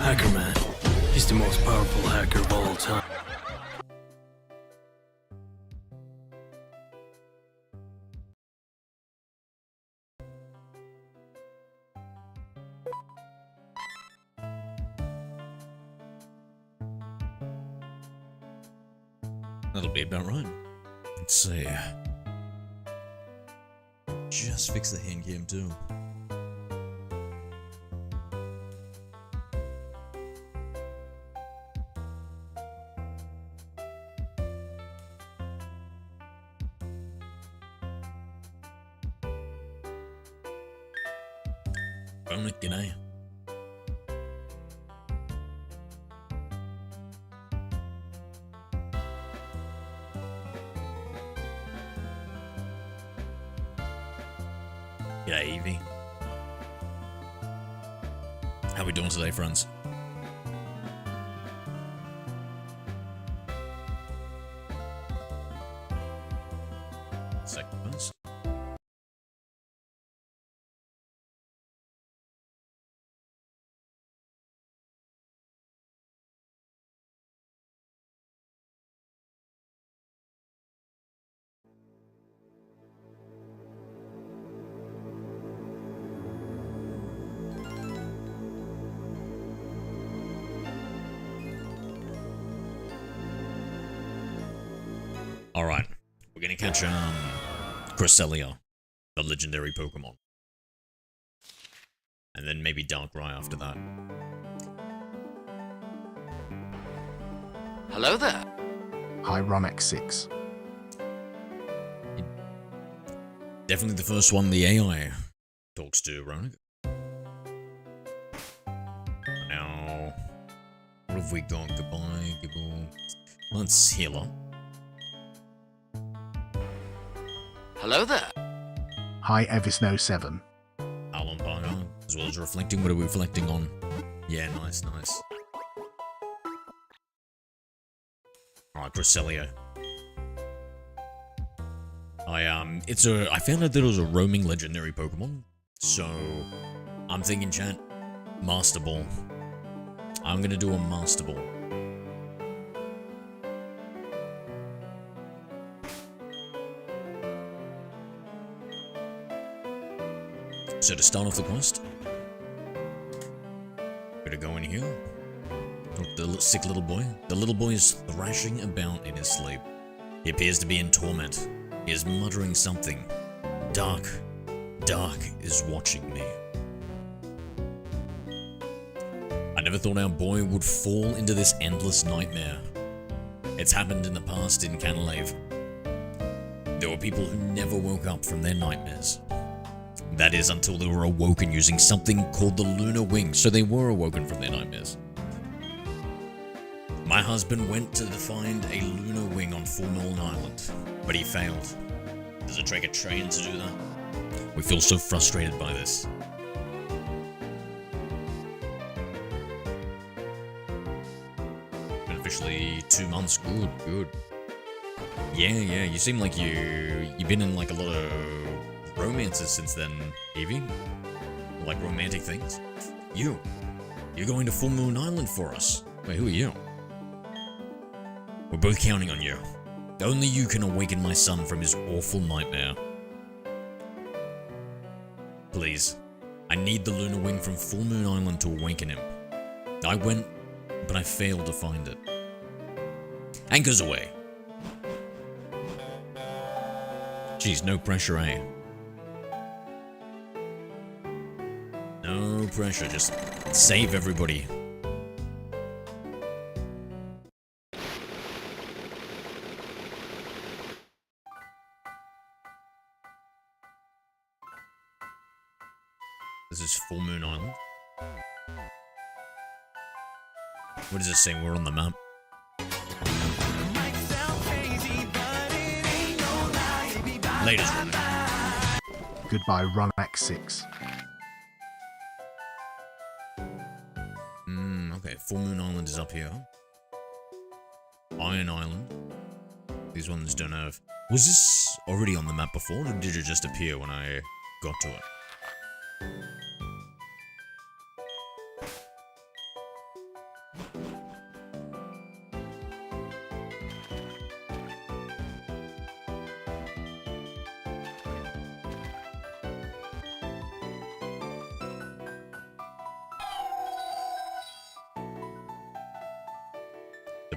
Pkmn. He's the most powerful hacker of all time. That'll be about right. Let's see. Just fix the hand cam too. G'day. G'day, Evie. How we doing today, friends? Seconds. Alright, we're gonna catch, Cresselia, the legendary Pokemon. And then maybe Darkrai after that. Hello there. Hi, Romex6. Definitely the first one the AI talks to, Ronak. Now, what have we got? Goodbye, goodbye. Let's heal up. Hello there. Hi, Evisno7. Alan Parker, as well as reflecting. What are we reflecting on? Yeah, nice, nice. Alright, Cresselia. I found out that it was a roaming legendary Pokemon. So, I'm thinking, chat, Master Ball. I'm gonna do a Master Ball. So to start off the quest, gonna go in here. Look, the sick little boy. The little boy is thrashing about in his sleep. He appears to be in torment. He is muttering something. Dark is watching me. I never thought our boy would fall into this endless nightmare. It's happened in the past in Canalave. There were people who never woke up from their nightmares. That is, until they were awoken using something called the lunar wing, so they were awoken from their nightmares. My husband went to find a lunar wing on Full Moon Island, but he failed. Does it take a train to do that? We feel so frustrated by this. Been officially 2 months. Good. Yeah, you seem like you've been in like a lot of romances since then, Evie. Like romantic things. You're going to Full Moon Island for us. Wait, who are you? We're both counting on you. Only you can awaken my son from his awful nightmare. Please, I need the lunar wing from Full Moon Island to awaken him. I went, but I failed to find it. Anchors away. Geez, no pressure, eh? No pressure, just save everybody. This is Full Moon Island. What does it say? We're on the map. Latest one. Goodbye, Romex6. Okay, Full Moon Island is up here. Iron Island. These ones don't have... Was this already on the map before, or did it just appear when I got to it?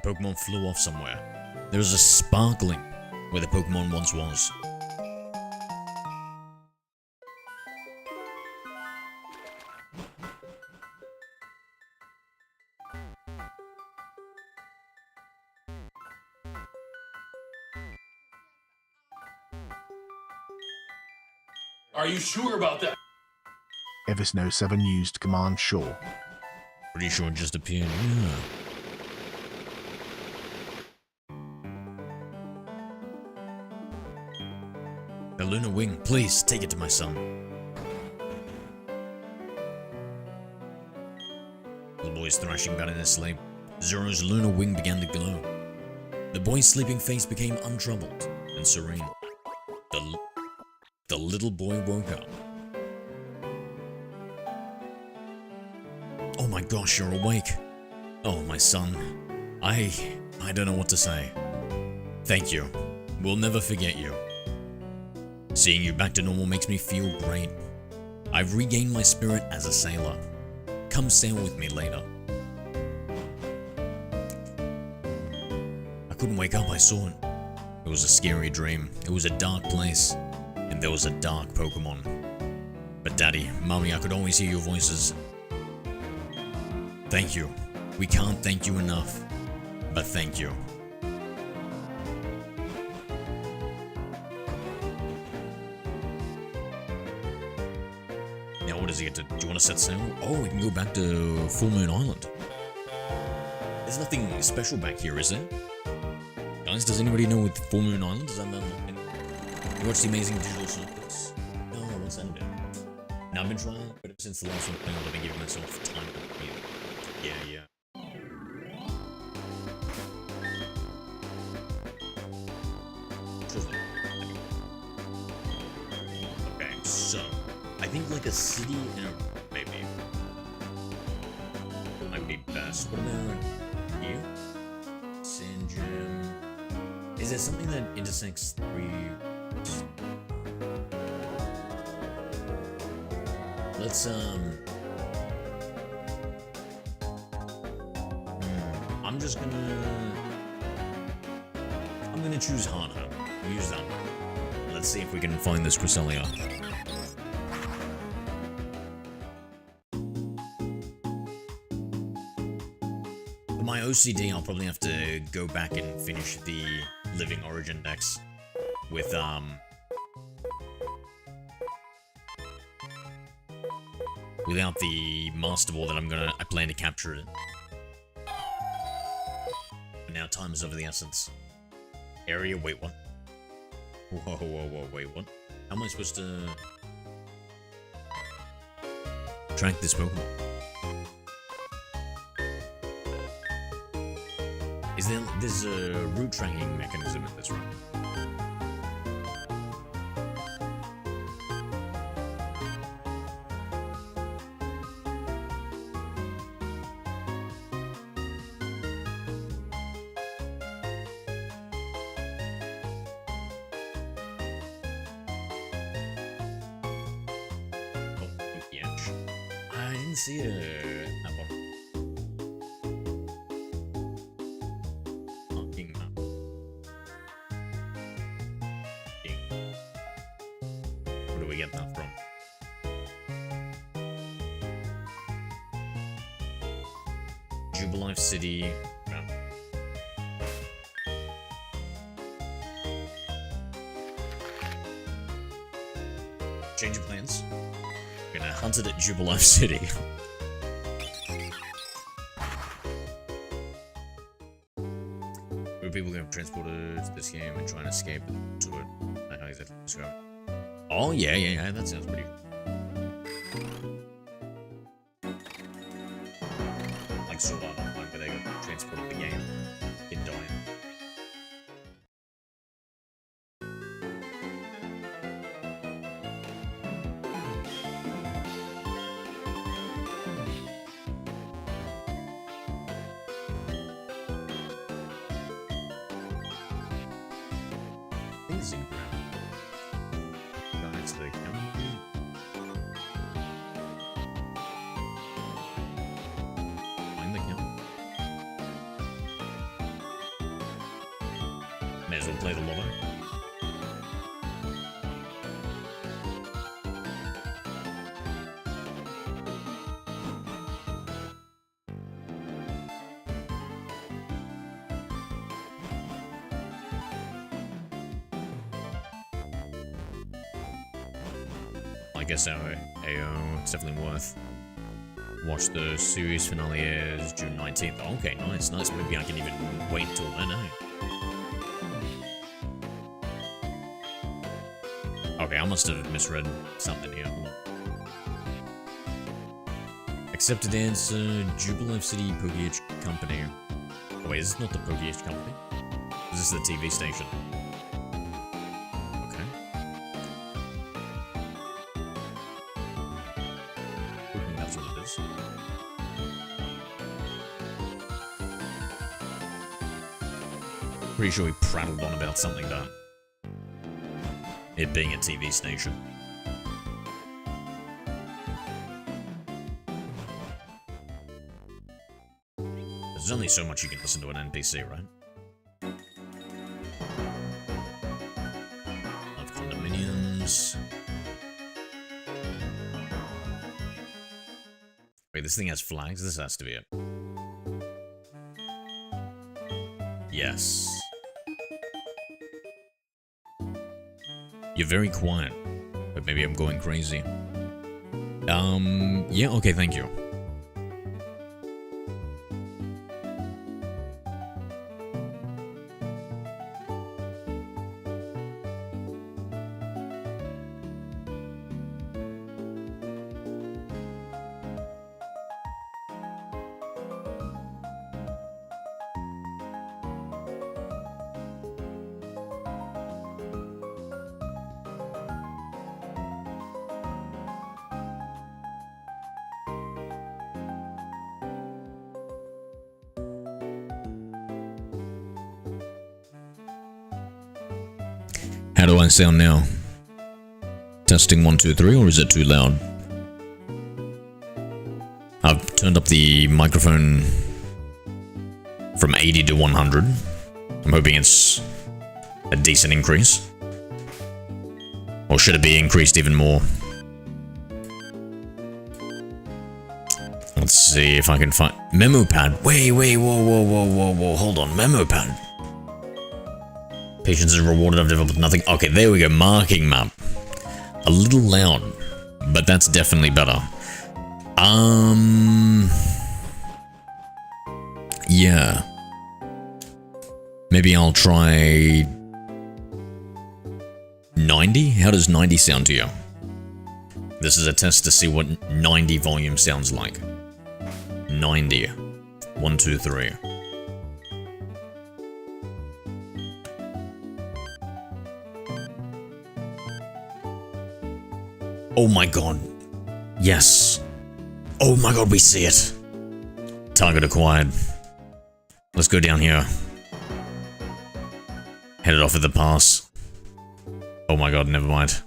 The Pokemon flew off somewhere. There was a sparkling where the Pokemon once was. Are you sure about that? Evisno7 used Command Shore. Pretty sure it just appeared, yeah. The Lunar Wing, please, take it to my son. The boy's thrashing about in his sleep. Zoro's Lunar Wing began to glow. The boy's sleeping face became untroubled and serene. The little boy woke up. Oh my gosh, you're awake. Oh, my son. I don't know what to say. Thank you. We'll never forget you. Seeing you back to normal makes me feel great. I've regained my spirit as a sailor. Come sail with me later. I couldn't wake up, I saw it. It was a scary dream. It was a dark place. And there was a dark Pokemon. But Daddy, Mommy, I could always hear your voices. Thank you. We can't thank you enough. But thank you. Now what does he get to... Do you want to set sail? Oh, we can go back to Full Moon Island. There's nothing special back here, is there? Guys, does anybody know with Full Moon Island? Is that nothing? You watch the amazing digital circuits? No, what's that about? Now I've been trying, but ever since the last one played, I've been giving myself time to complete it. Yeah. Okay, so I think like a city and a maybe might be best. What about you? Sand Gem. Is there something that intersects three? Let's I'm gonna choose Hana. We'll use that one. Let's see if we can find this Cresselia. For my OCD, I'll probably have to go back and finish the Living Origin decks with without the Master Ball that I plan to capture it. But now time is of the essence. Area, wait, what? Whoa, wait, what? How am I supposed to track this Pokemon? There's a route tracking mechanism in this one. See that one. Oh, King Map. King. Where do we get that from? Jubilife City. No. Change of plans. We're gonna hunt it at Jubilife City. People get transported to this game and try and escape to it. How exactly describe it? Oh yeah, that sounds pretty good. Like Sword Art Online, where they got transported to the game in dying. May as well play the lotto. I guess our AO, it's definitely worth. Watch the series finale airs June 19th. Okay, nice. Maybe I can even wait until then, eh? Okay, I must have misread something here. Accepted answer, Jubilee City Pokémon Company. Oh wait, is this not the Pokémon Company? Is this the TV station? Okay. Hoping that's what it is. Pretty sure we prattled on about something about it being a TV station. There's only so much you can listen to an NPC, right? Love condominiums. Wait, this thing has flags? This has to be it. Yes. You're very quiet, but maybe I'm going crazy. Yeah, okay, thank you. How do I sound now? Testing 1, 2, 3, or is it too loud? I've turned up the microphone from 80 to 100. I'm hoping it's a decent increase. Or should it be increased even more? Let's see if I can find... Memo pad. Wait, whoa, hold on. Memo pad. Patience is rewarded, I've developed nothing. Okay, there we go, marking map. A little loud, but that's definitely better. Yeah. Maybe I'll try 90? How does 90 sound to you? This is a test to see what 90 volume sounds like. 90. 1, 2, 3. Oh my god. Yes. Oh my god, we see it. Target acquired. Let's go down here. Headed off at the pass. Oh my god, never mind.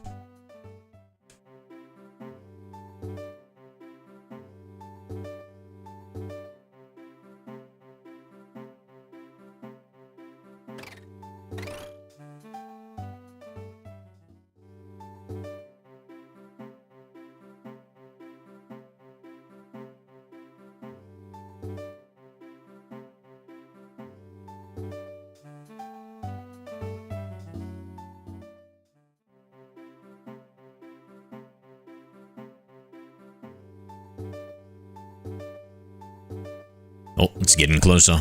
Oh, it's getting closer.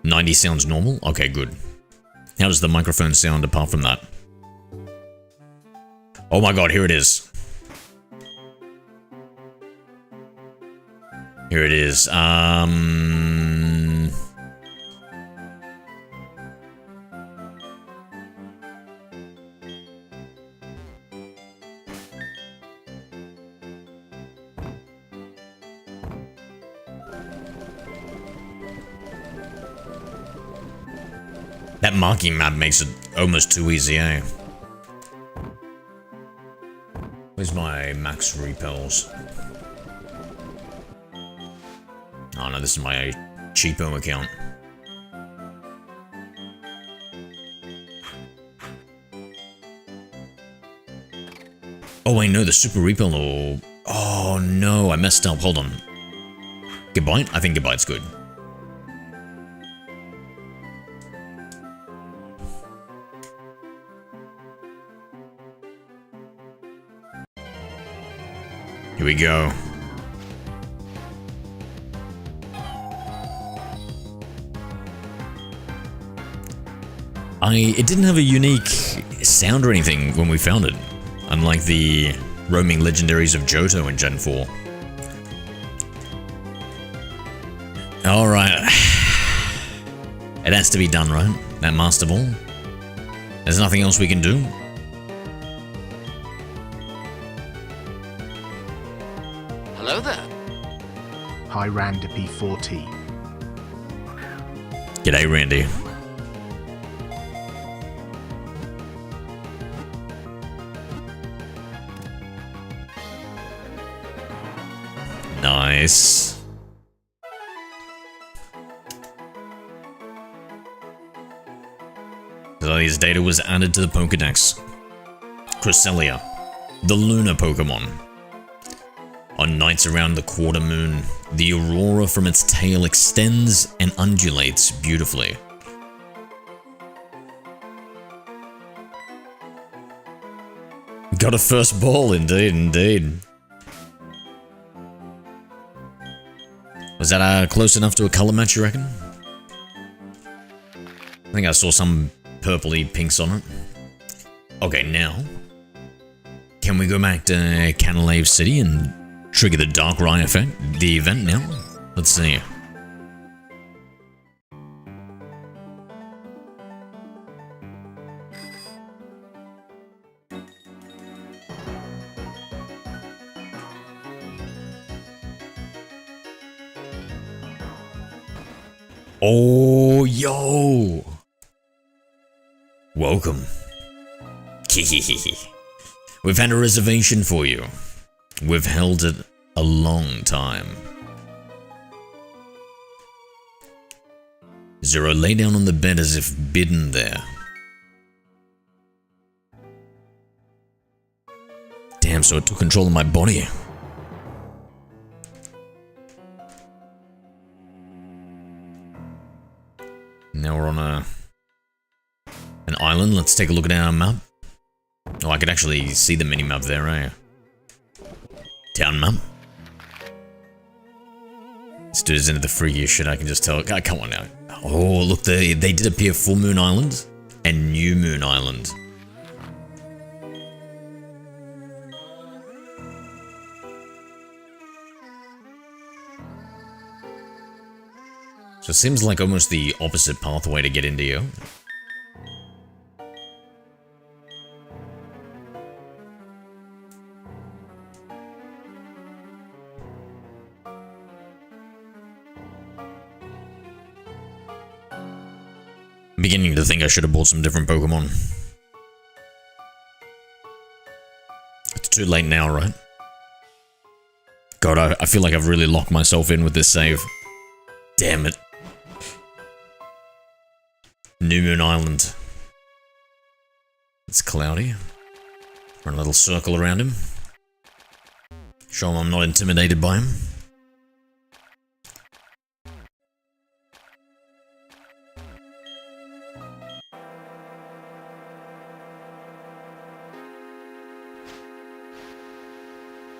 90 sounds normal? Okay, good. How does the microphone sound apart from that? Oh my god, here it is. Here it is. That marking map makes it almost too easy, eh? Where's my max repels? Oh no, this is my cheapo account. Oh wait, no, the super repel or... Oh no, I messed up. Hold on. Gabite? I think Gabite's good. Here we go. It didn't have a unique sound or anything when we found it, unlike the roaming legendaries of Johto in Gen 4. Alright. It has to be done, right? That Master Ball. There's nothing else we can do. Hello there. Hi Randy P4T. G'day, Randy. Nice. So his data was added to the Pokédex. Cresselia, the lunar Pokémon. On nights around the quarter moon, the aurora from its tail extends and undulates beautifully. Got a first ball, indeed, indeed. Was that close enough to a color match, you reckon? I think I saw some purpley pinks on it. Okay, now, can we go back to Canalave City and trigger the Darkrai effect, the event now? Let's see. Oh, yo! Welcome. We've had a reservation for you. We've held it a long time. Zero lay down on the bed as if bidden there. Damn, so it took control of my body. Now we're on an island. Let's take a look at our map. Oh, I could actually see the mini-map there, eh? Town map. This dude is into the freakiest shit, I can just tell. God, come on now. Oh, look, they did appear Full Moon Island and New Moon Island. So it seems like almost the opposite pathway to get into you. I'm beginning to think I should have bought some different Pokemon. It's too late now, right? God, I feel like I've really locked myself in with this save. Damn it. New Moon Island. It's cloudy. Run a little circle around him. Show him I'm not intimidated by him.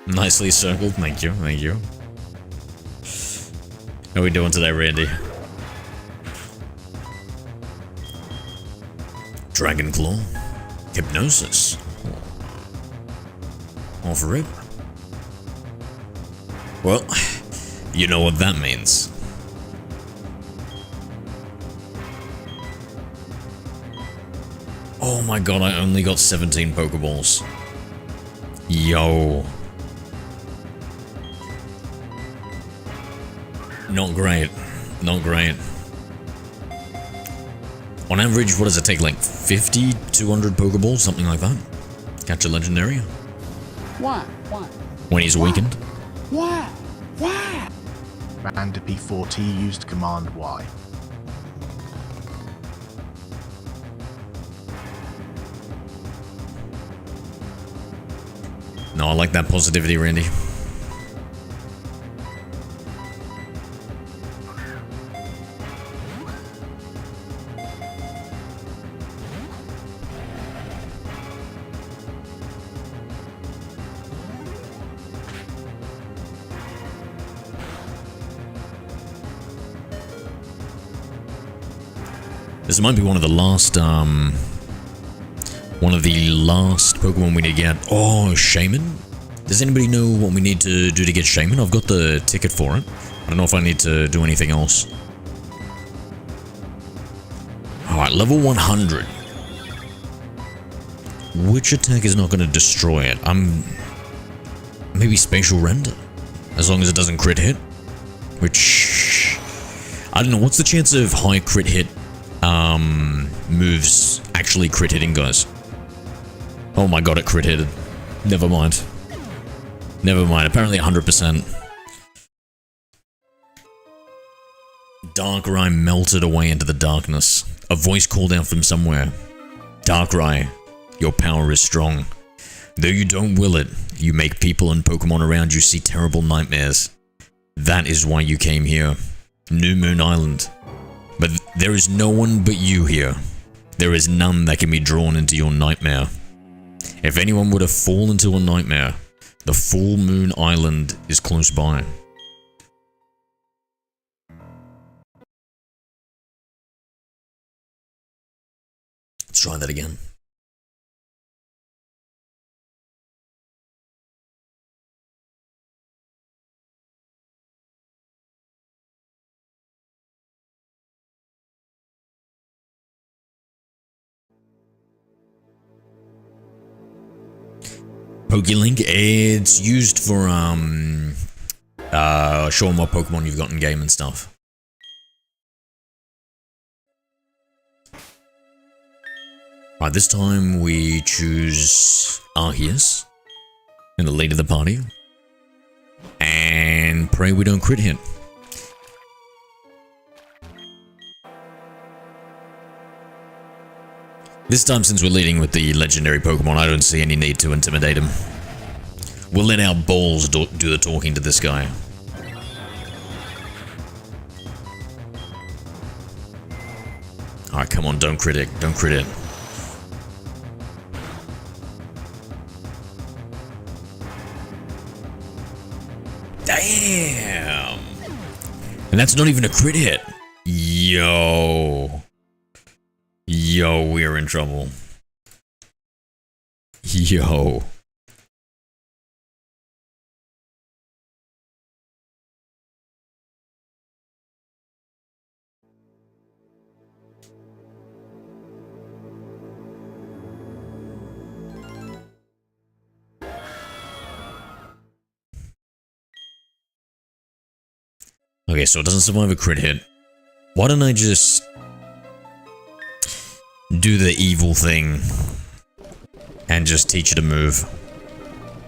Nicely circled, thank you, thank you. How are we doing today, Randy? Dragon Claw. Hypnosis. Off rip. Well, you know what that means. Oh my god, I only got 17 Pokeballs. Yo. Not great. Not great. On average, what does it take? Like 50, 200 Pokeballs? Something like that? Catch a legendary? Why? When he's weakened? Why? Randy P4T used Command Y. No, I like that positivity, Randy. This might be one of the last Pokemon we need to get. Oh, Shaman? Does anybody know what we need to do to get Shaman? I've got the ticket for it. I don't know if I need to do anything else. Alright, level 100. Which attack is not going to destroy it? Maybe Spatial Render? As long as it doesn't crit hit? Which... I don't know, what's the chance of high crit hit moves actually crit hitting, guys? Oh my god, it crit hitted. Never mind. Never mind, apparently 100%. Darkrai melted away into the darkness. A voice called out from somewhere. Darkrai, your power is strong. Though you don't will it, you make people and Pokemon around you see terrible nightmares. That is why you came here. New Moon Island. But there is no one but you here. There is none that can be drawn into your nightmare. If anyone were to fall into a nightmare, the Full Moon Island is close by. Let's try that again. Pokélink, it's used for showing what Pokemon you've got in game and stuff. Right, this time we choose Arceus in the lead of the party and pray we don't crit hit. This time, since we're leading with the legendary Pokemon, I don't see any need to intimidate him. We'll let our balls do the talking to this guy. Alright, come on, don't crit it, don't crit it. Damn! And that's not even a crit hit. Yo. Yo, we're in trouble. Yo. Okay, so it doesn't survive a crit hit. Why don't I just do the evil thing and just teach it a move?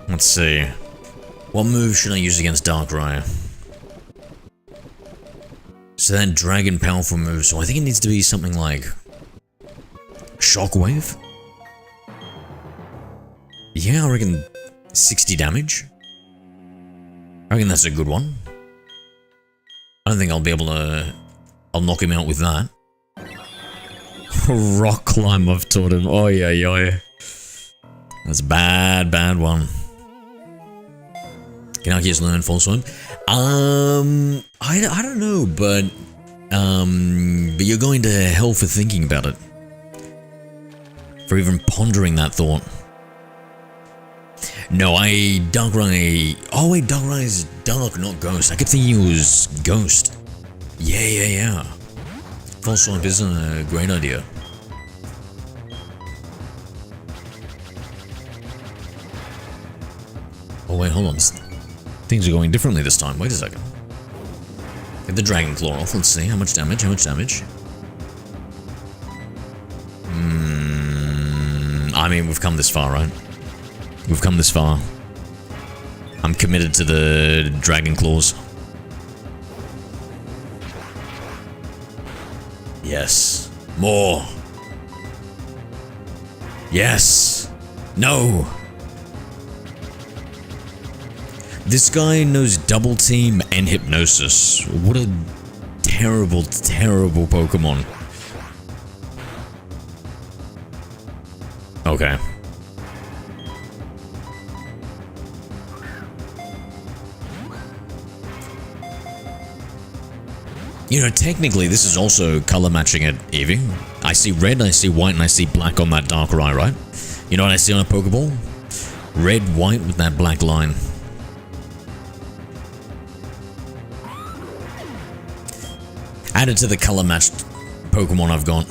Let's see. What move should I use against Darkrai? So that dragon powerful move, so I think it needs to be something like Shockwave? Yeah, I reckon 60 damage. I reckon that's a good one. I don't think I'll be able to... I'll knock him out with that. Rock climb, I've taught him. Oh yeah, yeah. That's a bad, bad one. Can Arceus learn False Swipe? I don't know, but you're going to hell for thinking about it. For even pondering that thought. No, Darkrai... Oh wait, Darkrai is Dark, not Ghost. I kept thinking he was Ghost. Yeah. False Swipe is a great idea. Oh wait, hold on. Things are going differently this time. Wait a second. Get the Dragon Claw off. Let's see. How much damage? I mean, we've come this far, right? We've come this far. I'm committed to the Dragon Claws. Yes. More. Yes. No. This guy knows Double Team and Hypnosis. What a terrible, terrible Pokemon. Okay. You know, technically, this is also color matching at Eevee. I see red, I see white, and I see black on that Darkrai, right? You know what I see on a Pokeball? Red, white with that black line. Added to the color matched Pokemon I've got.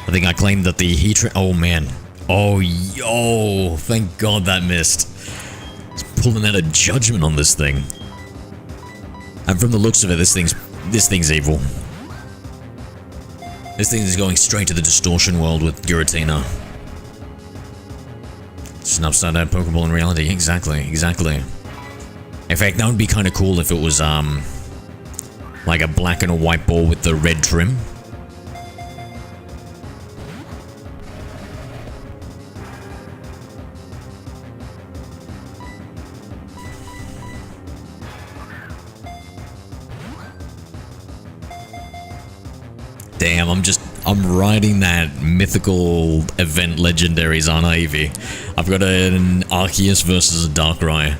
I think I claimed that the heat. Oh man. Oh yo! Thank God that missed. It's pulling out a judgment on this thing. And from the looks of it, this thing's evil. This thing is going straight to the distortion world with Giratina. It's an upside down Pokeball in reality. Exactly, exactly. In fact, that would be kind of cool if it was like a black and a white ball with the red trim. Damn, I'm riding that mythical event legendaries on Eevee. I've got an Arceus versus a Darkrai.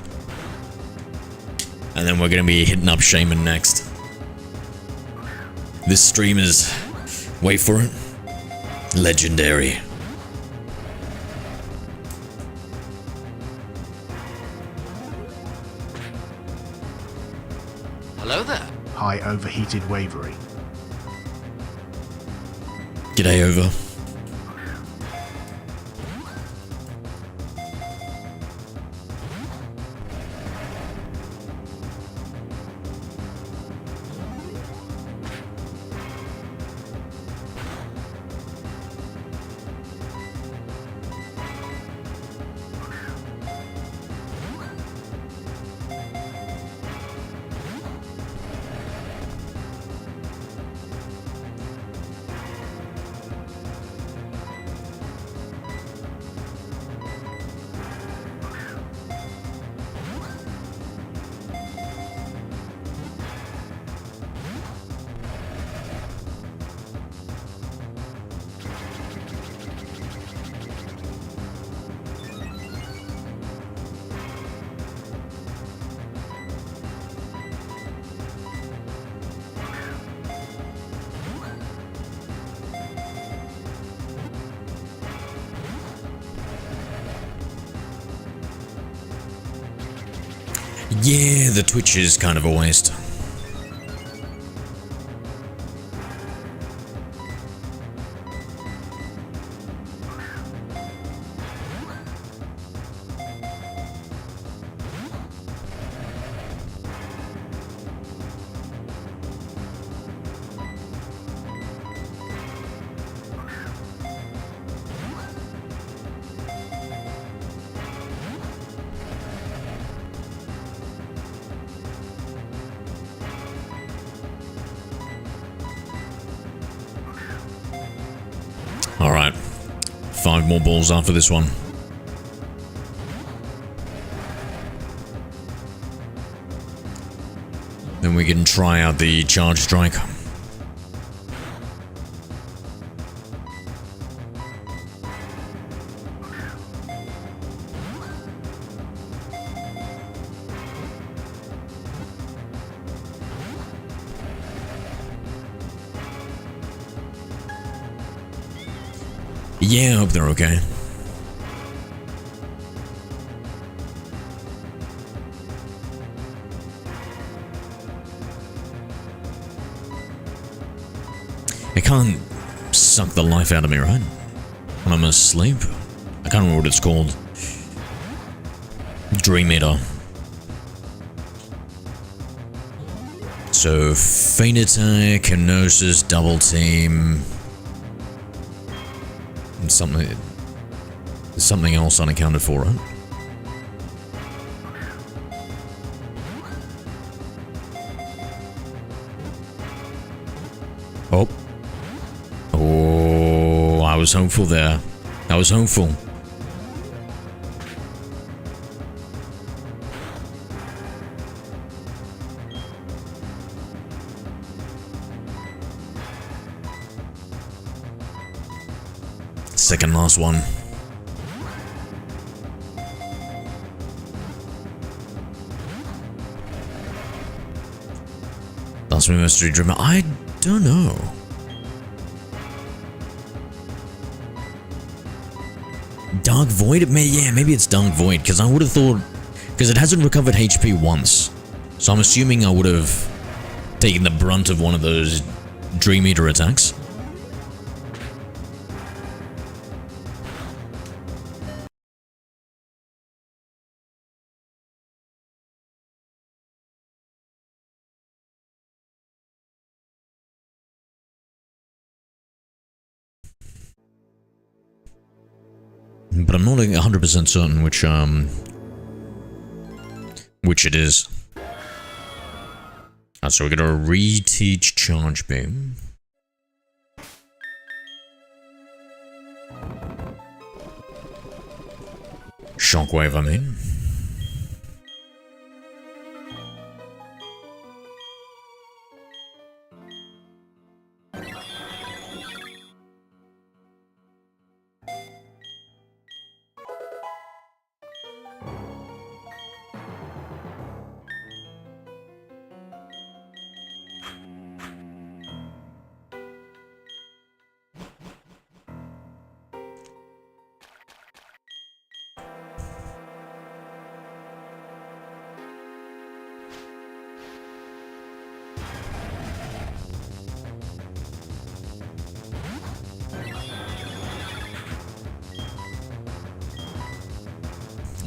And then we're gonna be hitting up Shaman next. This stream is, wait for it, legendary. Hello there. High overheated Wavery. G'day, over. Yeah, the Twitch is kind of a waste. Alright, 5 more balls after this one. Then we can try out the Charge Strike. Yeah, I hope they're okay. It can't suck the life out of me, right? When I'm asleep? I can't remember what it's called. Dream Eater. So, Feint Attack, Hypnosis, Double Team... Something else unaccounted for, right? Oh. Oh, I was was hopeful there. I was hopeful. Second last one. Last me mystery dreamer. I don't know. Dark Void? Yeah, maybe it's Dark Void, because I would have thought... Because it hasn't recovered HP once. So I'm assuming I would have taken the brunt of one of those Dream Eater attacks. But I'm not 100% certain which it is. So we're gonna reteach Charge Beam. Shockwave, I mean.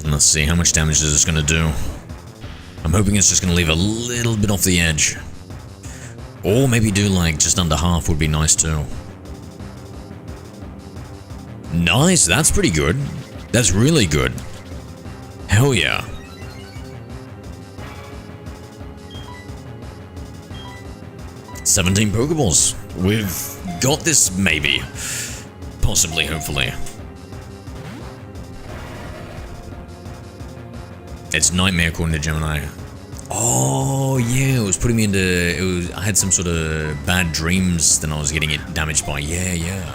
Let's see, how much damage is this gonna do? I'm hoping it's just gonna leave a little bit off the edge. Or maybe do like just under half would be nice too. Nice, that's pretty good. That's really good. Hell yeah. "17 Pokeballs. We've got this, maybe. Possibly, hopefully. It's Nightmare according to Gemini. Oh yeah, it was putting me into... I had some sort of bad dreams, then I was getting it damaged by... Yeah.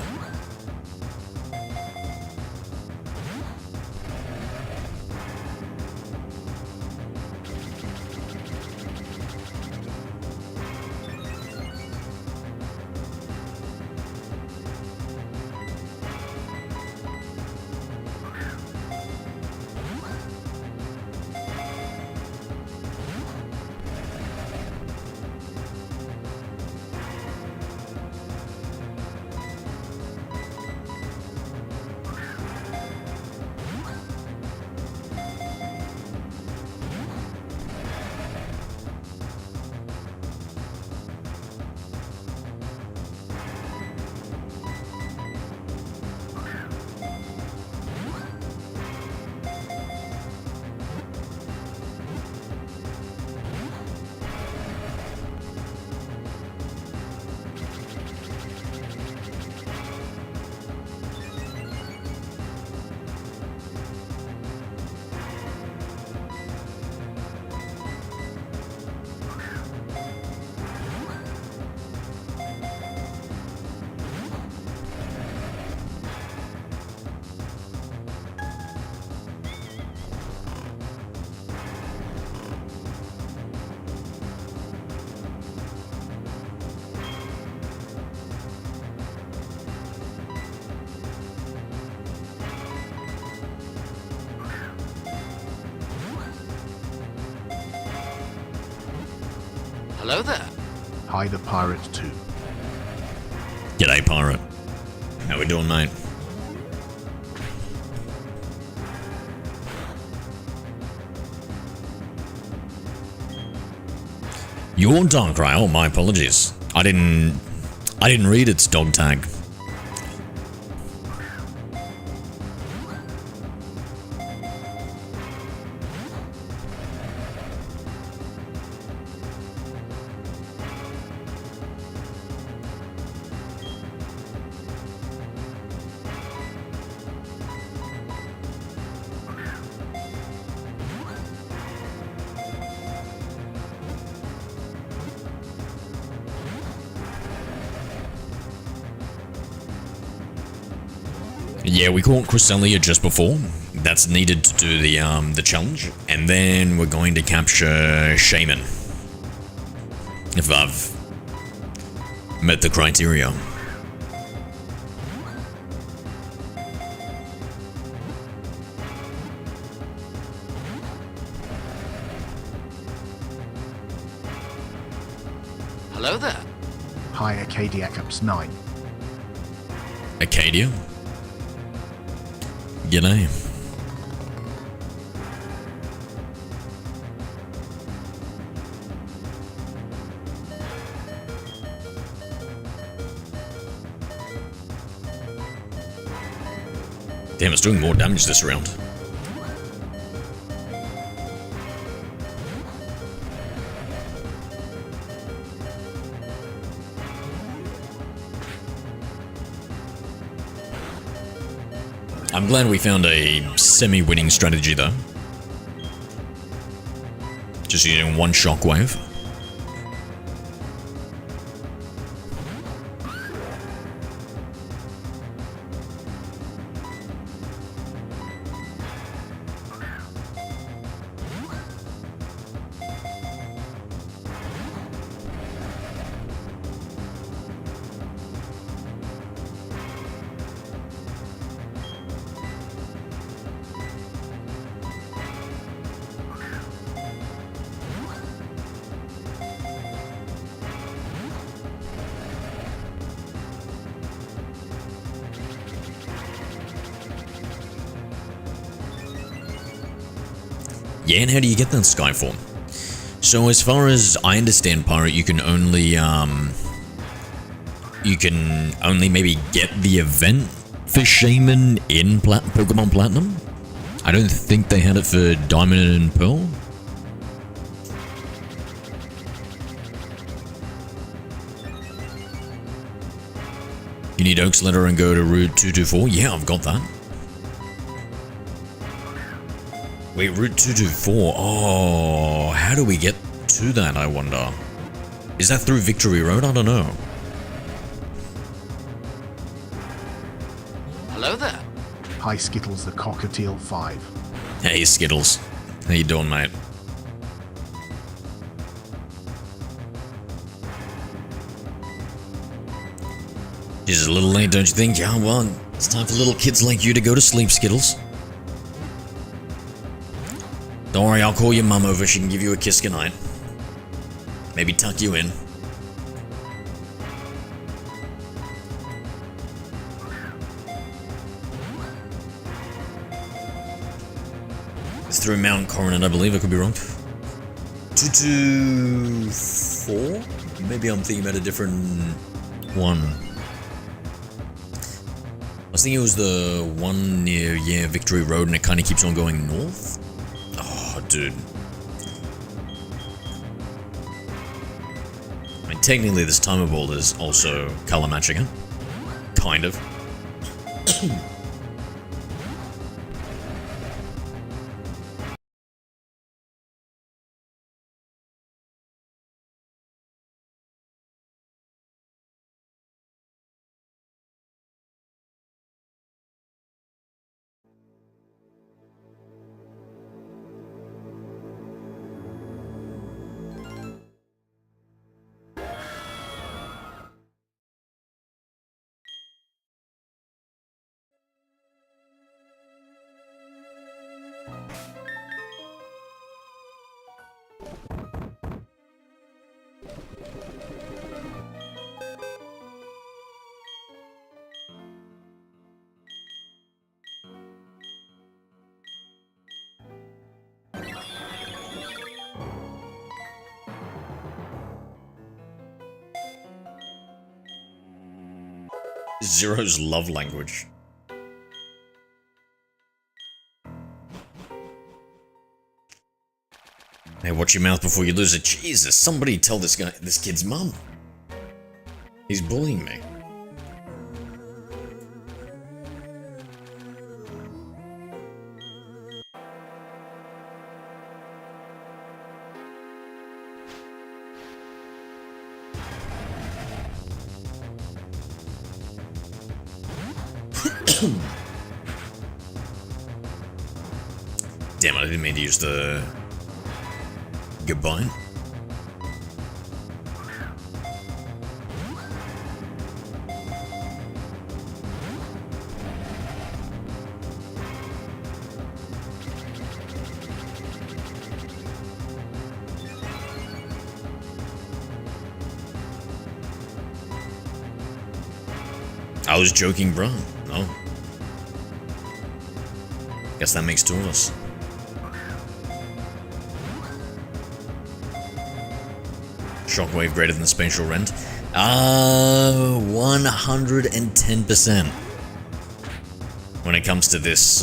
Hello there. Hi, the Pirate 2. G'day, Pirate. How we doing, mate? Your Darkrai. Oh, my apologies. I didn't read its dog tag. Yeah, we caught Cresselia just before. That's needed to do the challenge. And then we're going to capture Shaman. If I've met the criteria. Hello there. Hi, Acadia Cups 9. Acadia? G'day. Damn, it's doing more damage this round. I'm glad we found a semi-winning strategy though. Just using one shockwave. Yeah, and how do you get that Skyform? So as far as I understand, Pirate, you can only maybe get the event for Shaman in Pokemon Platinum. I don't think they had it for Diamond and Pearl. You need Oak's letter and go to Route 224. Yeah, I've got that. Wait, Route 224. Oh, how do we get to that, I wonder? Is that through Victory Road? I don't know. Hello there. Hi, Skittles the Cockatiel 5. Hey, Skittles. How you doing, mate? Just a little late, don't you think? Yeah, well, it's time for little kids like you to go to sleep, Skittles. Don't worry, I'll call your mum over. She can give you a kiss goodnight. Maybe tuck you in. It's through Mount Coronet, I believe. I could be wrong. 224? Maybe I'm thinking about a different one. I was thinking it was the one near, yeah, Victory Road, and it kind of keeps on going north. Oh, dude. I mean, technically this timer ball is also color matching it. Kind of. Zero's love language. Hey, watch your mouth before you lose it. Jesus, somebody tell this kid's mum. He's bullying me. Damn it, I didn't mean to use the goodbye. I was joking, bro. Oh. Guess that makes two of us. Shockwave greater than spatial rent. 110%. When it comes to this,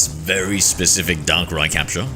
very specific Darkrai capture.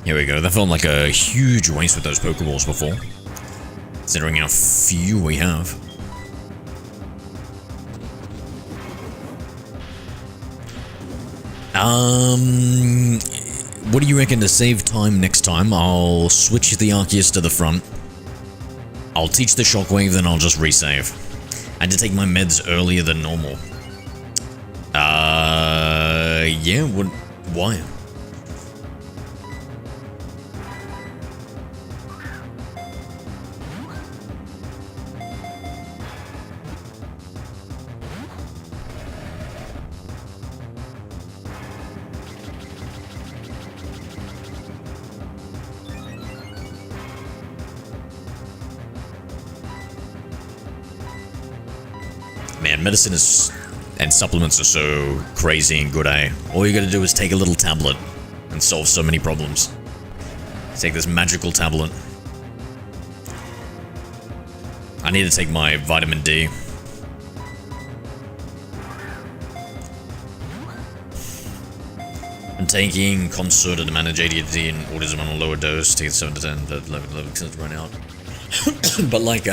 Here we go. That felt like a huge waste with those Pokeballs before, considering how few we have. What do you reckon to save time next time? I'll switch the Arceus to the front. I'll teach the Shockwave, then I'll just resave. I had to take my meds earlier than normal. Yeah, why? Man, medicine and supplements are so crazy and good, eh? All you gotta do is take a little tablet and solve so many problems. Take this magical tablet. I need to take my vitamin D. I'm taking Concerta to manage ADHD and autism on a lower dose. Take it 7 to 10, but 11 to run out. But like,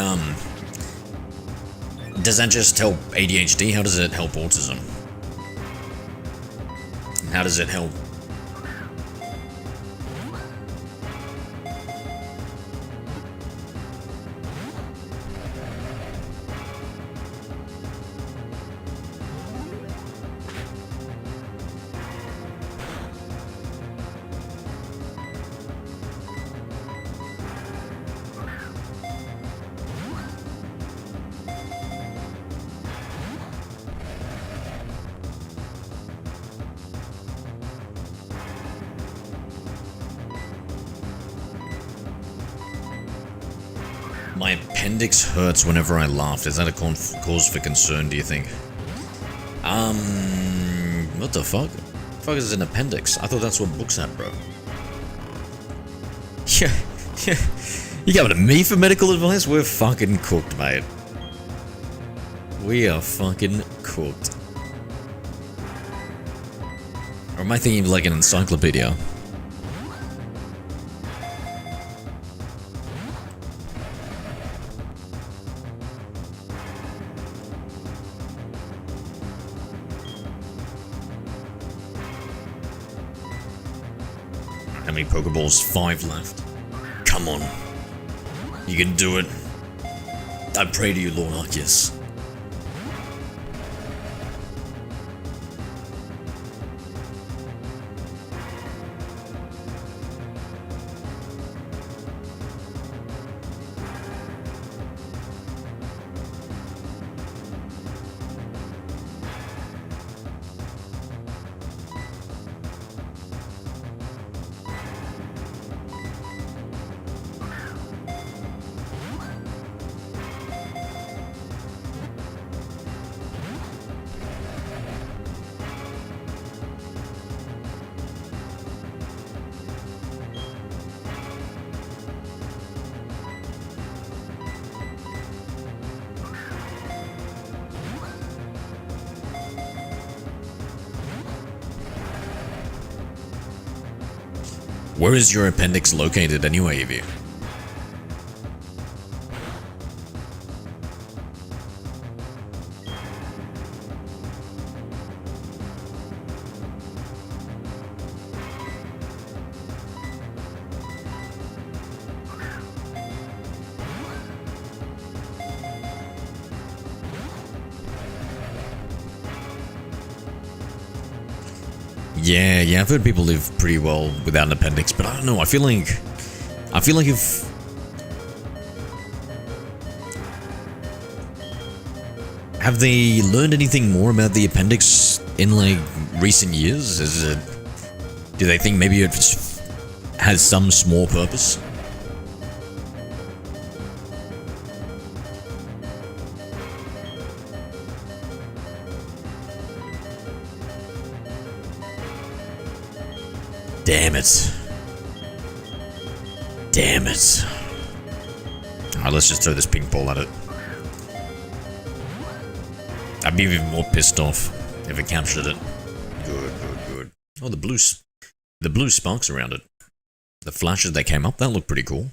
does that just help ADHD? How does it help autism? How does it help? My appendix hurts whenever I laugh. Is that a cause for concern, do you think? What the fuck? What the fuck is an appendix? I thought that's what books had, bro. Yeah. You coming to me for medical advice? We're fucking cooked, mate. We are fucking cooked. Or am I thinking of like an encyclopedia? How many Pokeballs? 5 left. Come on. You can do it. I pray to you, Lord Arceus. Where is your appendix located anyway, Evie? Yeah, I've heard people live pretty well without an appendix, but I don't know. I feel like if have they learned anything more about the appendix in like recent years? Do they think maybe it has some small purpose? Damn it. Damn it. Alright, let's just throw this ping ball at it. I'd be even more pissed off if it captured it. Good. Oh, the blue sparks around it. The flashes that came up, that looked pretty cool.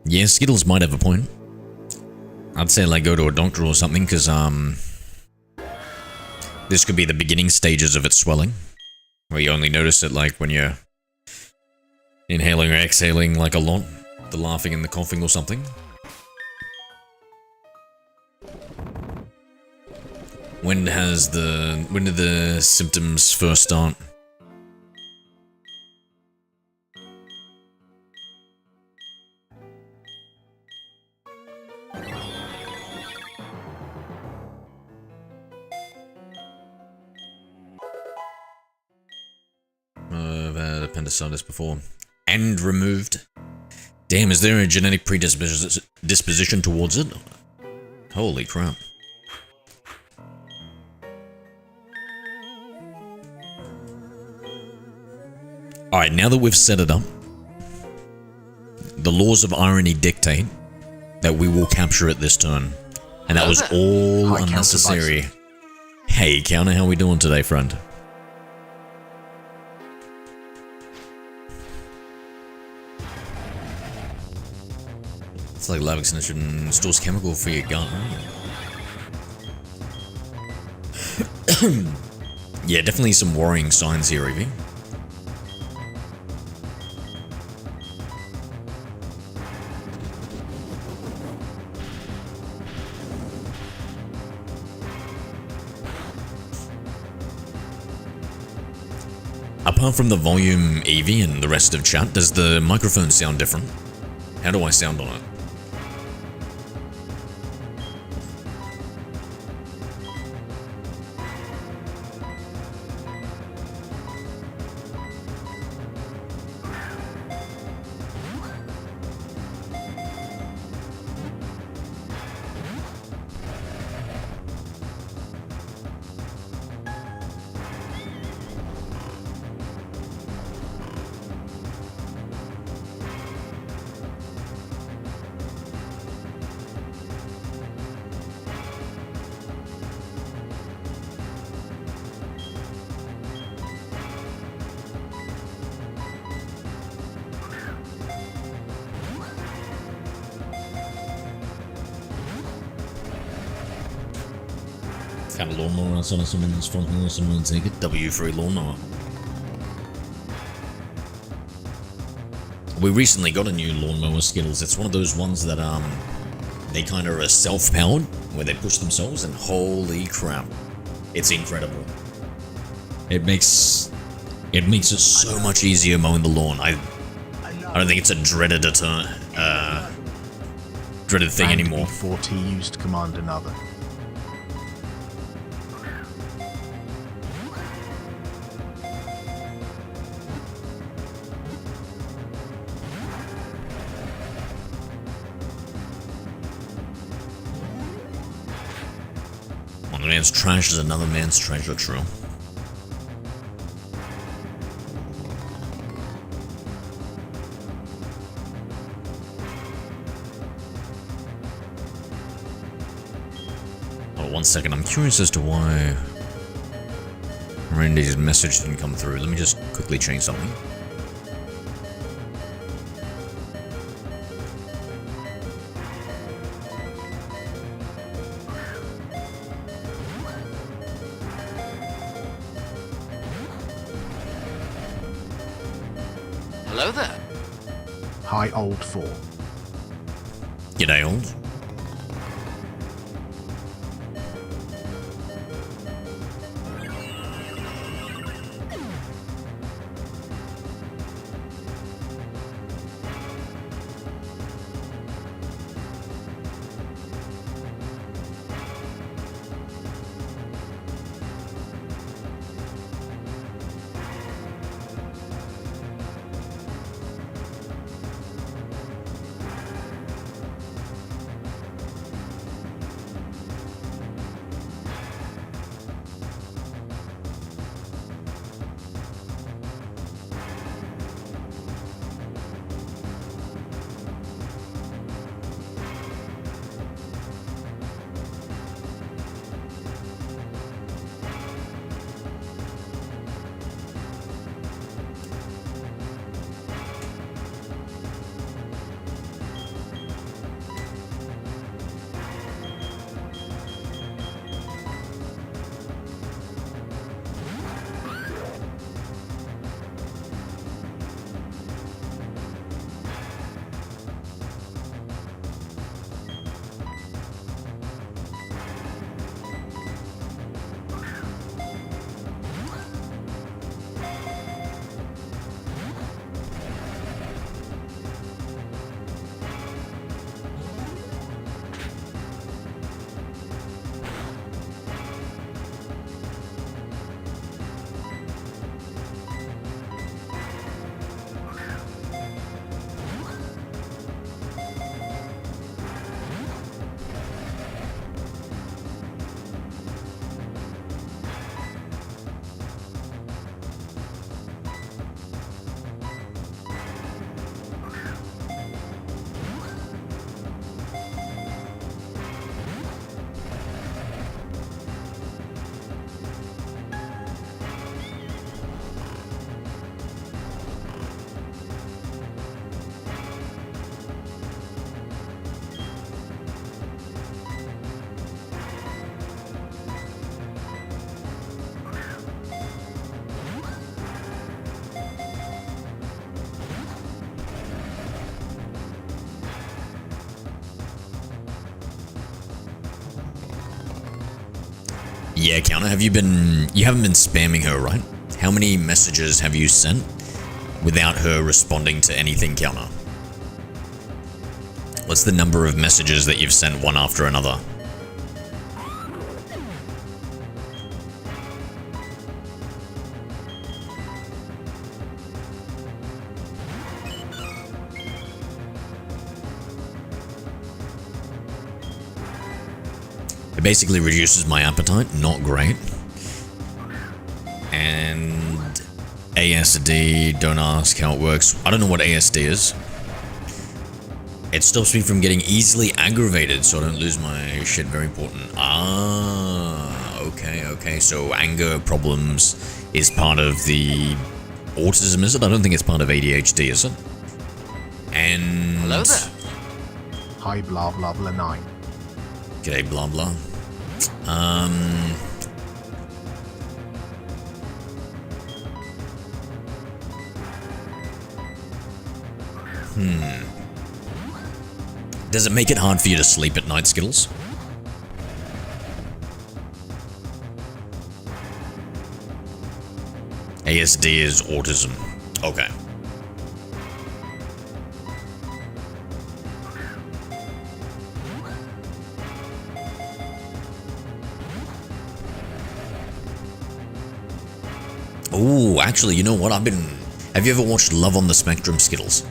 Yeah, Skittles might have a point. I'd say like go to a doctor or something, because this could be the beginning stages of its swelling, where you only notice it like when you're inhaling or exhaling like a lot, the laughing and the coughing or something. When did the symptoms first start? I've had appendicitis before. And removed. Damn, is there a genetic predisposition towards it? Holy crap. Alright, now that we've set it up, the laws of irony dictate that we will capture it this turn. And that was all unnecessary. Hey, Counter, how we doing today, friend? It's like lab extension stores chemical for your gun. Yeah, definitely some worrying signs here, Evie. Apart from the volume, Evie, and the rest of chat, does the microphone sound different? How do I sound on it? Found a lawnmower outside of someone's front door, someone take it. W3 lawnmower. We recently got a new lawnmower, Skittles. It's one of those ones that, they kind of are self-powered, where they push themselves, and holy crap. It's incredible. It makes it so much easier mowing the lawn. I don't think it's a dreaded thing anymore. B40 used command another. One man's trash is another man's treasure, true. Oh, 1 second. I'm curious as to why Randy's message didn't come through. Let me just quickly change something. Hello there. Hi, old fool. G'day, old. Yeah, Counter, you haven't been spamming her, right? How many messages have you sent without her responding to anything, Counter? What's the number of messages that you've sent one after another? It basically reduces my appetite, not great. And ASD, don't ask how it works. I don't know what ASD is. It stops me from getting easily aggravated so I don't lose my shit, very important. Ah, okay. So anger problems is part of the autism, is it? I don't think it's part of ADHD, is it? And... Hello there. Hi, blah blah blah 9. G'day, blah blah. Does it make it hard for you to sleep at night, Skittles? ASD is autism. Okay. Oh, actually, you know what? Have you ever watched Love on the Spectrum, Skittles?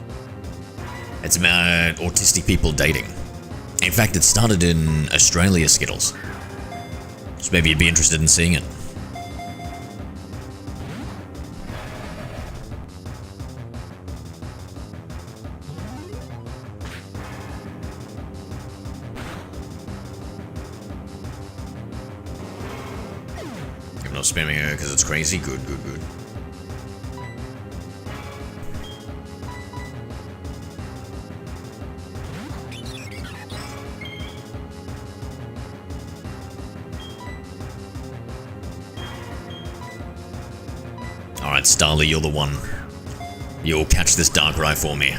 It's about autistic people dating. In fact, it started in Australia, Skittles. So maybe you'd be interested in seeing it. Not spamming her because it's crazy. Good. Alright, Starly, you're the one. You'll catch this Darkrai for me.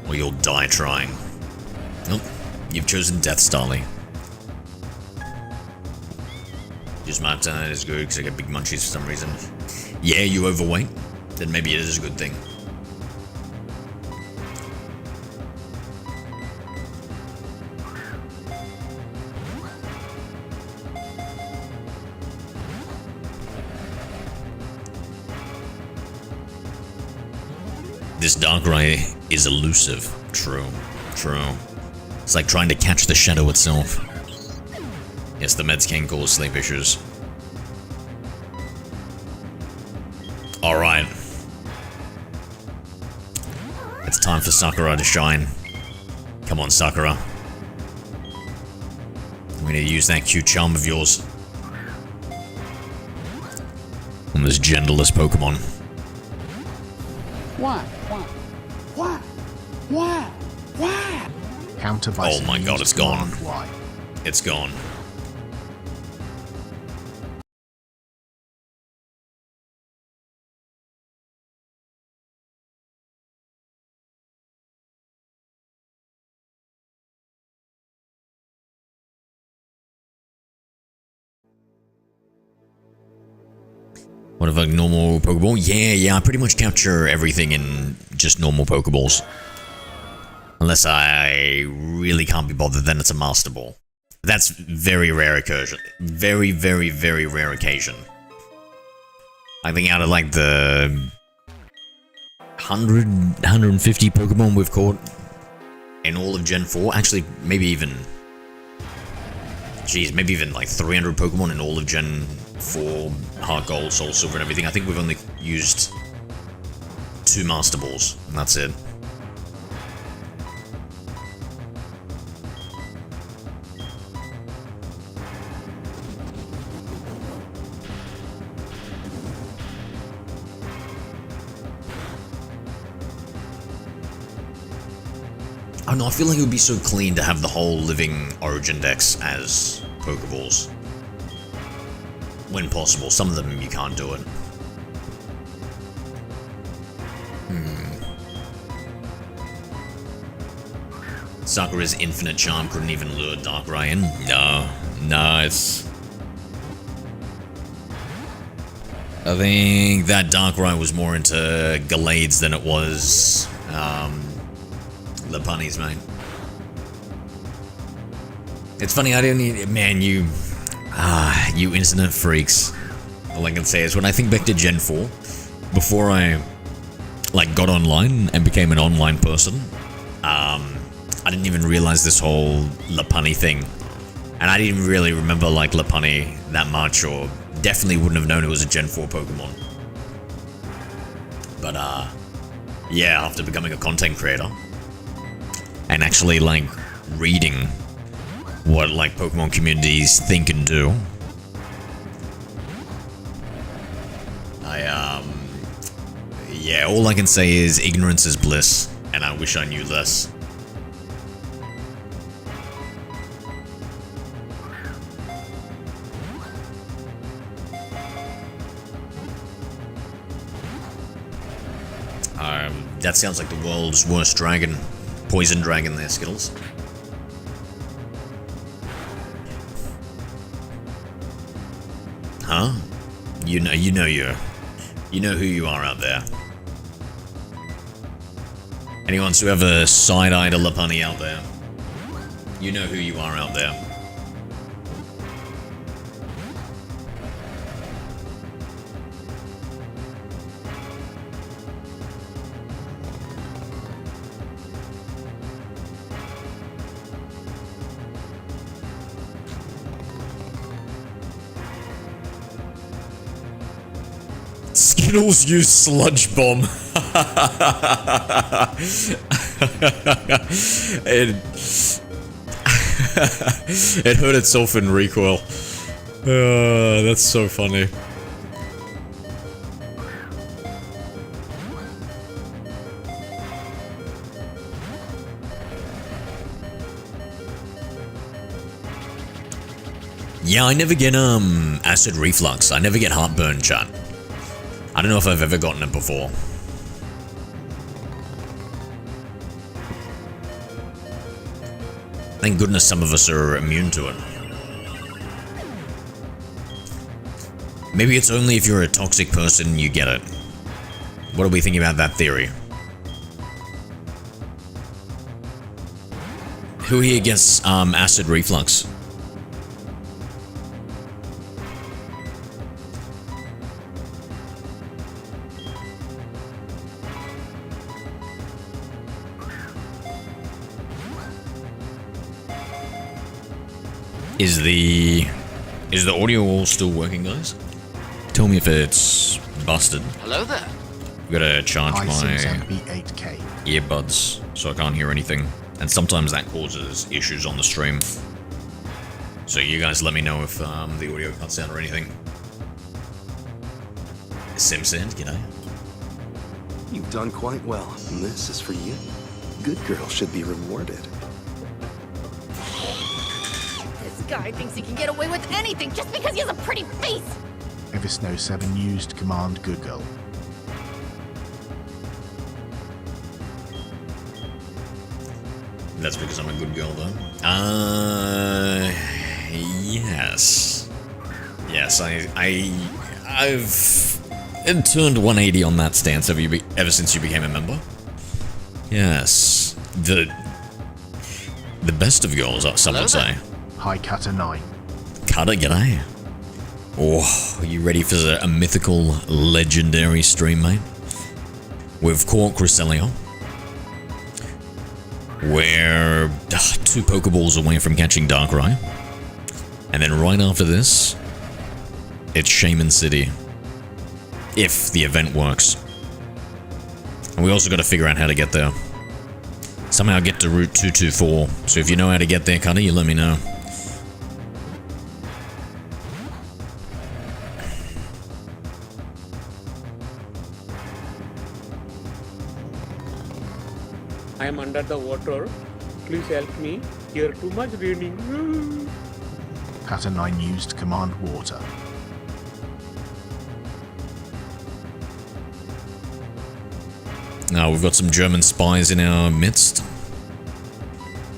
Or you'll die trying. Nope. You've chosen Death, Starly. Just my turn is good because I get big munchies for some reason. Yeah, you overweight? Then maybe it is a good thing. This Darkrai is elusive. True. It's like trying to catch the shadow itself. Yes, the meds can cause sleep issues. Alright. It's time for Sakura to shine. Come on, Sakura. I'm gonna use that cute charm of yours on this genderless Pokemon. Why? Counter by Oh my Sinnoh's god, it's gone. Command Y. It's gone. What if a normal Pokeball? Yeah, I pretty much capture everything in just normal Pokeballs. Unless I really can't be bothered, then it's a Master Ball. That's very rare occasion. Very rare occasion. I think out of like the 150 Pokemon we've caught in all of Gen 4, actually maybe even... Jeez, maybe even like 300 Pokemon in all of Gen 4, Heart Gold, Soul Silver and everything. I think we've only used 2 Master Balls, and that's it. I don't know, I feel like it would be so clean to have the whole living Origin Dex as Pokeballs. When possible. Some of them you can't do it. Sakura's infinite charm couldn't even lure Darkrai in? No, it's... I think that Darkrai was more into Gallades than it was, the punnies, mate. It's funny, I don't need... Man, you internet freaks. All I can say is when I think back to Gen 4, before I, like, got online and became an online person, I didn't even realize this whole Lopunny thing. And I didn't really remember, like, Lopunny that much, or definitely wouldn't have known it was a Gen 4 Pokemon. But, yeah, after becoming a content creator, and actually, like, reading what, like, Pokemon communities think and do, yeah, all I can say is ignorance is bliss, and I wish I knew less. That sounds like the world's worst dragon. Poison dragon there, Skittles. Huh? You know who you are out there. Anyone who ever side-eyed a Lopunny out there, you know who you are out there. Skittles use Sludge Bomb. It hurt itself in recoil. That's so funny. Yeah, I never get acid reflux. I never get heartburn, chat. I don't know if I've ever gotten it before. Thank goodness some of us are immune to it. Maybe it's only if you're a toxic person you get it. What are we thinking about that theory? Who here gets acid reflux? Is the audio all still working, guys? Tell me if it's busted. Hello there. I've gotta charge my i6MB8K. earbuds so I can't hear anything. And sometimes that causes issues on the stream. So you guys let me know if the audio cuts out or anything. Simsand, g'day. You've done quite well, and this is for you. Good girl should be rewarded. This guy thinks he can get away with anything just because he has a pretty face! Evisno7 used command Google. That's because I'm a good girl, though. Yes. Yes, I've turned 180 on that stance ever since you became a member. Yes. The best of girls, some would say. Hi Kata9. Kata, g'day. Oh, are you ready for a mythical, legendary stream, mate? We've caught Cresselia. We're 2 Pokeballs away from catching Darkrai. And then right after this, it's Shaman City. If the event works. And we also got to figure out how to get there. Somehow get to Route 224. So if you know how to get there, Cutter, you let me know. I am under the water. Please help me. Here too much raining. Kata9 used command water. Now we've got some German spies in our midst.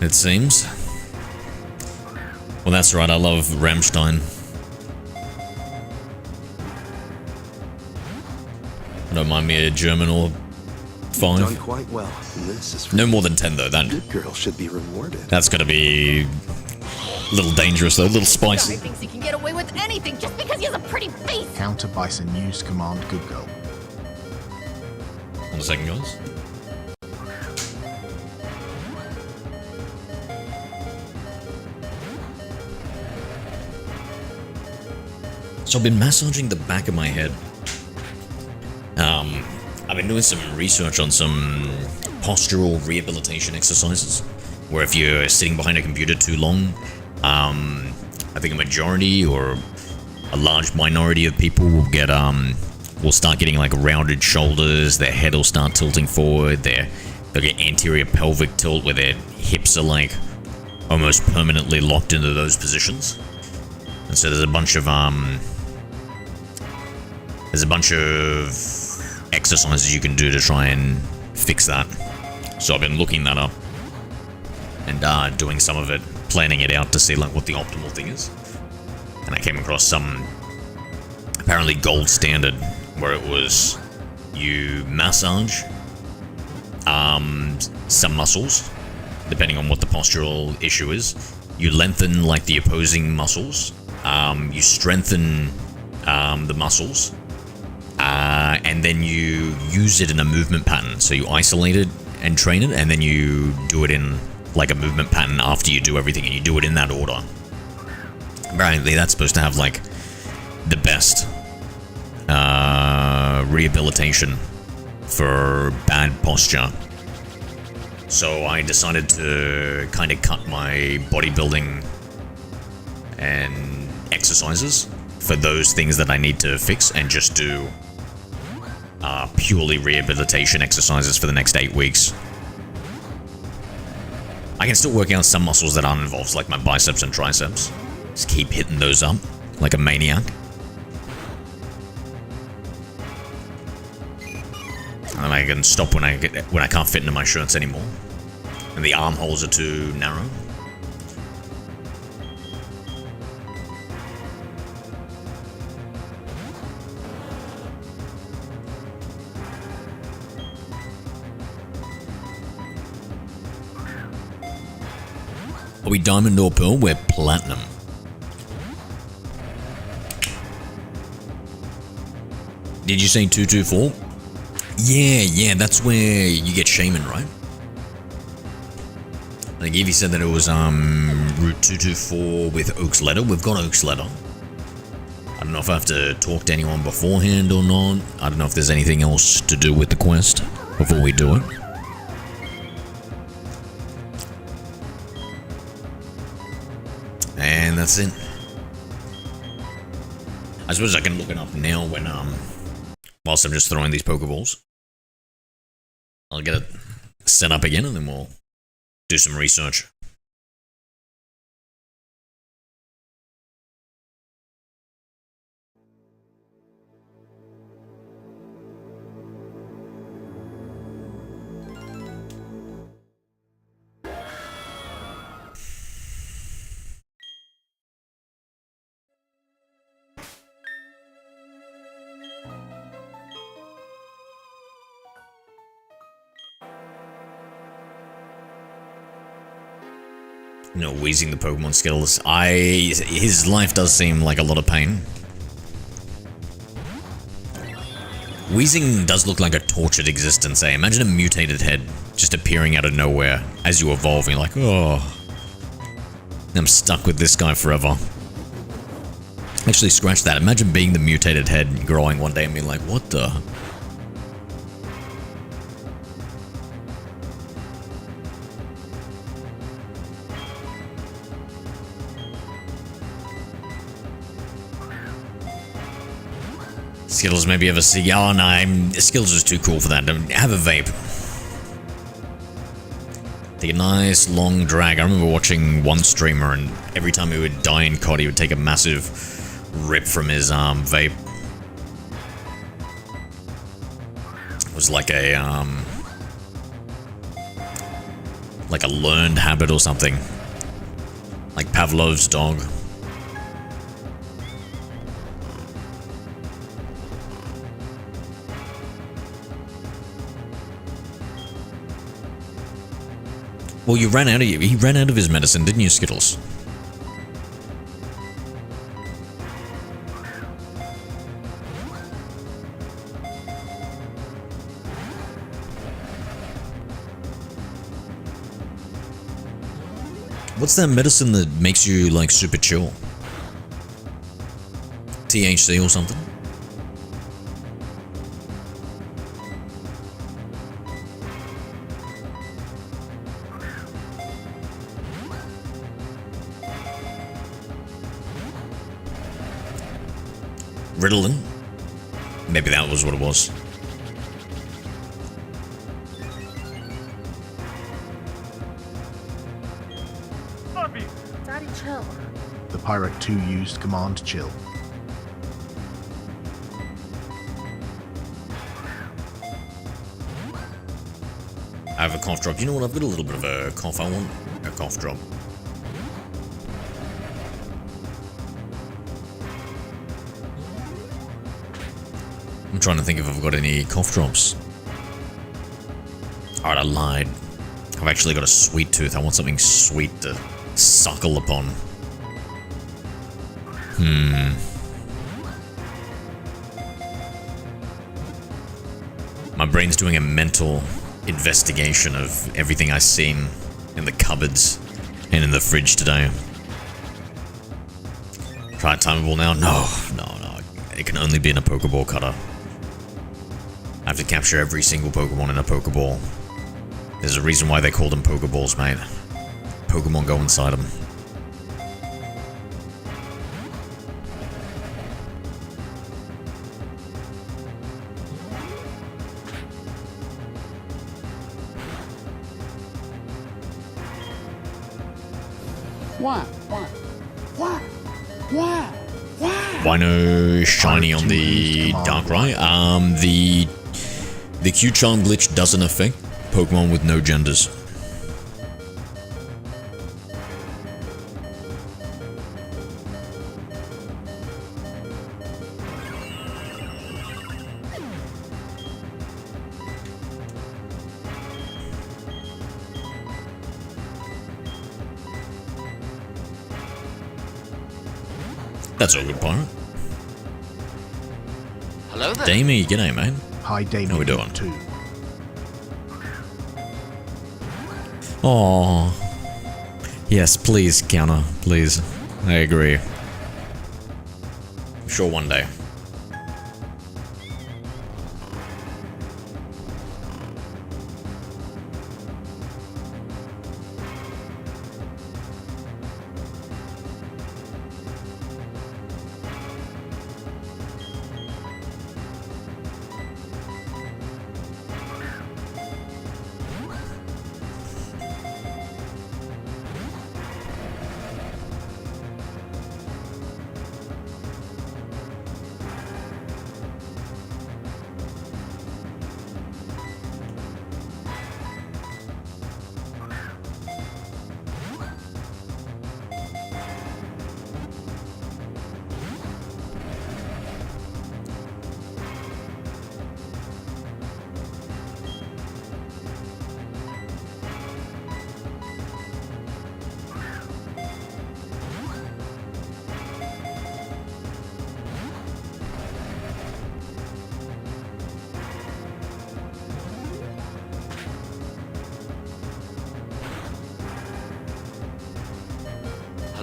It seems. Well, that's right. I love Rammstein. I don't mind me a German or 5. Done quite well. And this is for No more than 10 though. Good girl should be rewarded. That's gotta be a little dangerous though, a little This guy spicy. thinks he can get away with anything just because he has a pretty face! Counter Bison used command Google. 1 second, guys. So I've been massaging the back of my head. I've been doing some research on some postural rehabilitation exercises, where if you're sitting behind a computer too long, I think a majority or a large minority of people will get will start getting like rounded shoulders, their head will start tilting forward, they'll get anterior pelvic tilt where their hips are like almost permanently locked into those positions. And so there's a bunch of exercises you can do to try and fix that. So I've been looking that up and doing some of it, planning it out to see like what the optimal thing is. And I came across some apparently gold standard where it was you massage some muscles depending on what the postural issue is. You lengthen like the opposing muscles. You strengthen the muscles. And then you use it in a movement pattern. So you isolate it and train it, and then you do it in like a movement pattern after you do everything, and you do it in that order. Apparently that's supposed to have like the best rehabilitation for bad posture. So I decided to kind of cut my bodybuilding and exercises for those things that I need to fix and just do purely rehabilitation exercises for the next 8 weeks. I can still work out some muscles that aren't involved, like my biceps and triceps. Just keep hitting those up like a maniac. And then I can stop when I can't fit into my shirts anymore. And the armholes are too narrow. Are we Diamond or Pearl? We're Platinum. Did you say 224? Yeah, that's where you get Shaman, right? Like Evie said that it was Route 224 with Oak's Letter. We've got Oak's Letter. I don't know if I have to talk to anyone beforehand or not. I don't know if there's anything else to do with the quest before we do it. And that's it. I suppose I can look it up now when whilst I'm just throwing these Pokeballs. I'll get it set up again and then we'll do some research. No, wheezing the Pokemon skills. His life does seem like a lot of pain. Wheezing does look like a tortured existence, eh? Imagine a mutated head just appearing out of nowhere as you evolve. You're like, oh, I'm stuck with this guy forever. Actually, scratch that. Imagine being the mutated head growing one day and being like, what the? Skittles, maybe have a cigar. Oh, no, Skittles is too cool for that. Don't have a vape. Take a nice long drag. I remember watching one streamer, and every time he would die in COD, he would take a massive rip from his vape. It was like a learned habit or something, like Pavlov's dog. Well, he ran out of his medicine, didn't you, Skittles? What's that medicine that makes you, like, super chill? THC or something? Ritalin? Maybe that was what it was. Daddy, chill. The Pirate 2 used Command Chill. I have a cough drop. You know what? I've got a little bit of a cough. I want a cough drop. I'm trying to think if I've got any cough drops. Alright, I lied. I've actually got a sweet tooth. I want something sweet to suckle upon. My brain's doing a mental investigation of everything I've seen in the cupboards and in the fridge today. Try timeable now? No. It can only be in a Pokeball cutter. I have to capture every single Pokemon in a Pokeball. There's a reason why they call them Pokeballs, mate. Pokemon go inside them. Why? Why? Why? Why? Why no shiny on the Darkrai? The Q-Charm glitch doesn't affect Pokemon with no genders. That's all good, Pirate. Hello there. Damie, g'day, mate. Hi, Damien. How we doing? Too. Oh, yes, please, counter, please. I agree. I'm sure one day.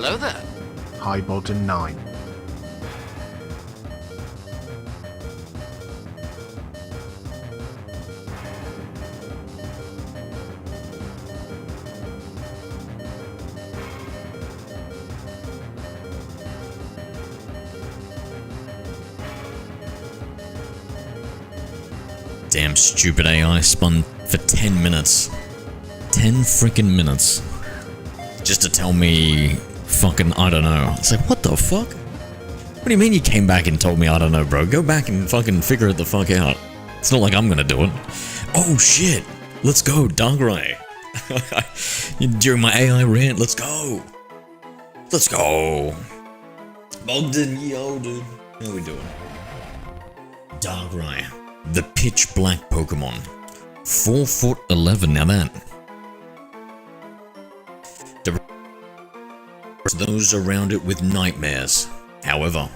Hello there. Hi, Bolton 9. Damn stupid AI spun for 10 minutes. 10 freaking minutes. Just to tell me fucking I don't know. It's like, what the fuck? What do you mean you came back and told me I don't know, bro? Go back and fucking figure it the fuck out. It's not like I'm gonna do it. Oh shit! Let's go, Darkrai. During my AI rant, let's go. Let's go. Bogdan, yo, dude. How we doing? Darkrai, the pitch black Pokemon. 4'11", now that. Those around it with nightmares. However,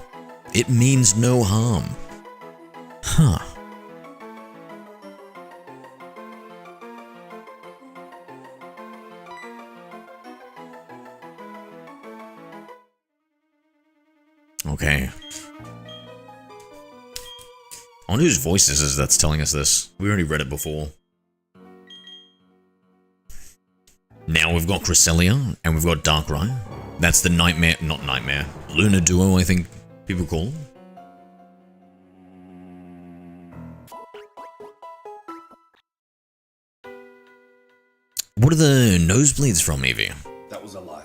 it means no harm. Huh. Okay. I wonder whose voice this is that's telling us this. We already read it before. Now we've got Cresselia, and we've got Darkrai. That's the nightmare, not nightmare, Luna duo, I think people call them. What are the nosebleeds from, Eevee? That was a lie.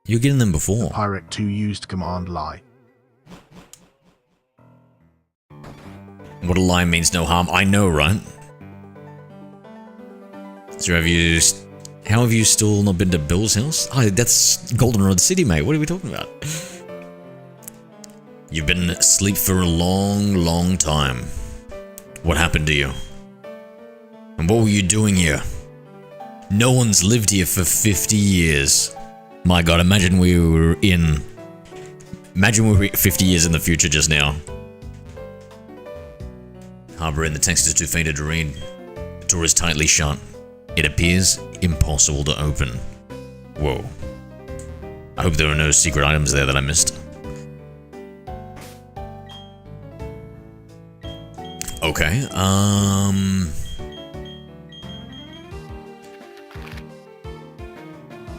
You're getting them before. Pirate 2 used command lie. What a lie means no harm. I know, right? So how have you still not been to Bill's house? Oh, that's Goldenrod City, mate. What are we talking about? You've been asleep for a long, long time. What happened to you? And what were you doing here? No one's lived here for 50 years. My god, imagine we were 50 years in the future just now. Harbor in the text is too faint to read. The door is tightly shut. It appears impossible to open. Whoa. I hope there are no secret items there that I missed. Okay,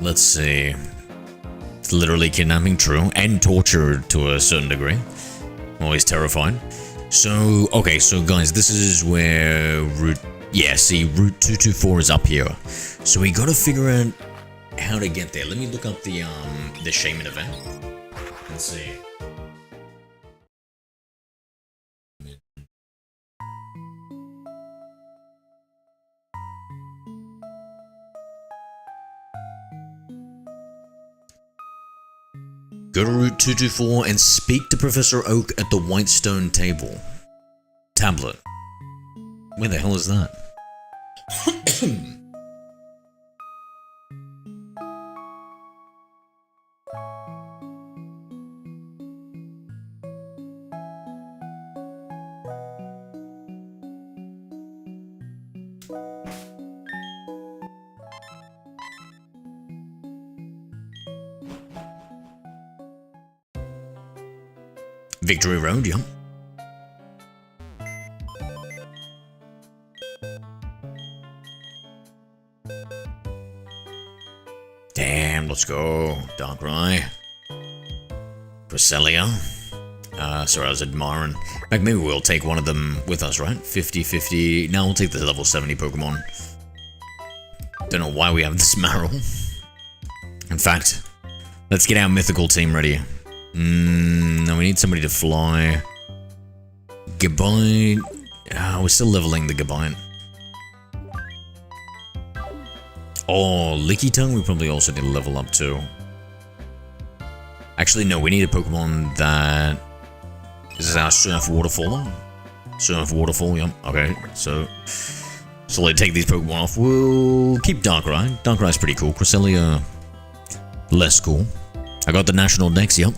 let's see. It's literally kidnapping, true, and torture to a certain degree. Always terrified. So, okay, so guys, this is where Route 224 is up here. So we gotta figure out how to get there. Let me look up the Shaman event. Let's see. Go to Route 224 and speak to Professor Oak at the Whitestone table. Tablet. Where the hell is that? Victory Road, yeah. Damn, let's go. Darkrai. Cresselia. Sorry, I was admiring. In fact, maybe we'll take one of them with us, right? 50-50. Now we'll take the level 70 Pokemon. Don't know why we have this Marill. In fact, let's get our mythical team ready. No, we need somebody to fly. Gabite. We're still leveling the Gabite. Oh, Licky Tongue, we probably also need to level up too. Actually, no, we need a Pokemon that... This is our Surf Waterfall. Surf Waterfall, yep. Okay, so let's take these Pokemon off. We'll keep Darkrai. Darkrai's pretty cool. Cresselia, less cool. I got the National Dex, yep.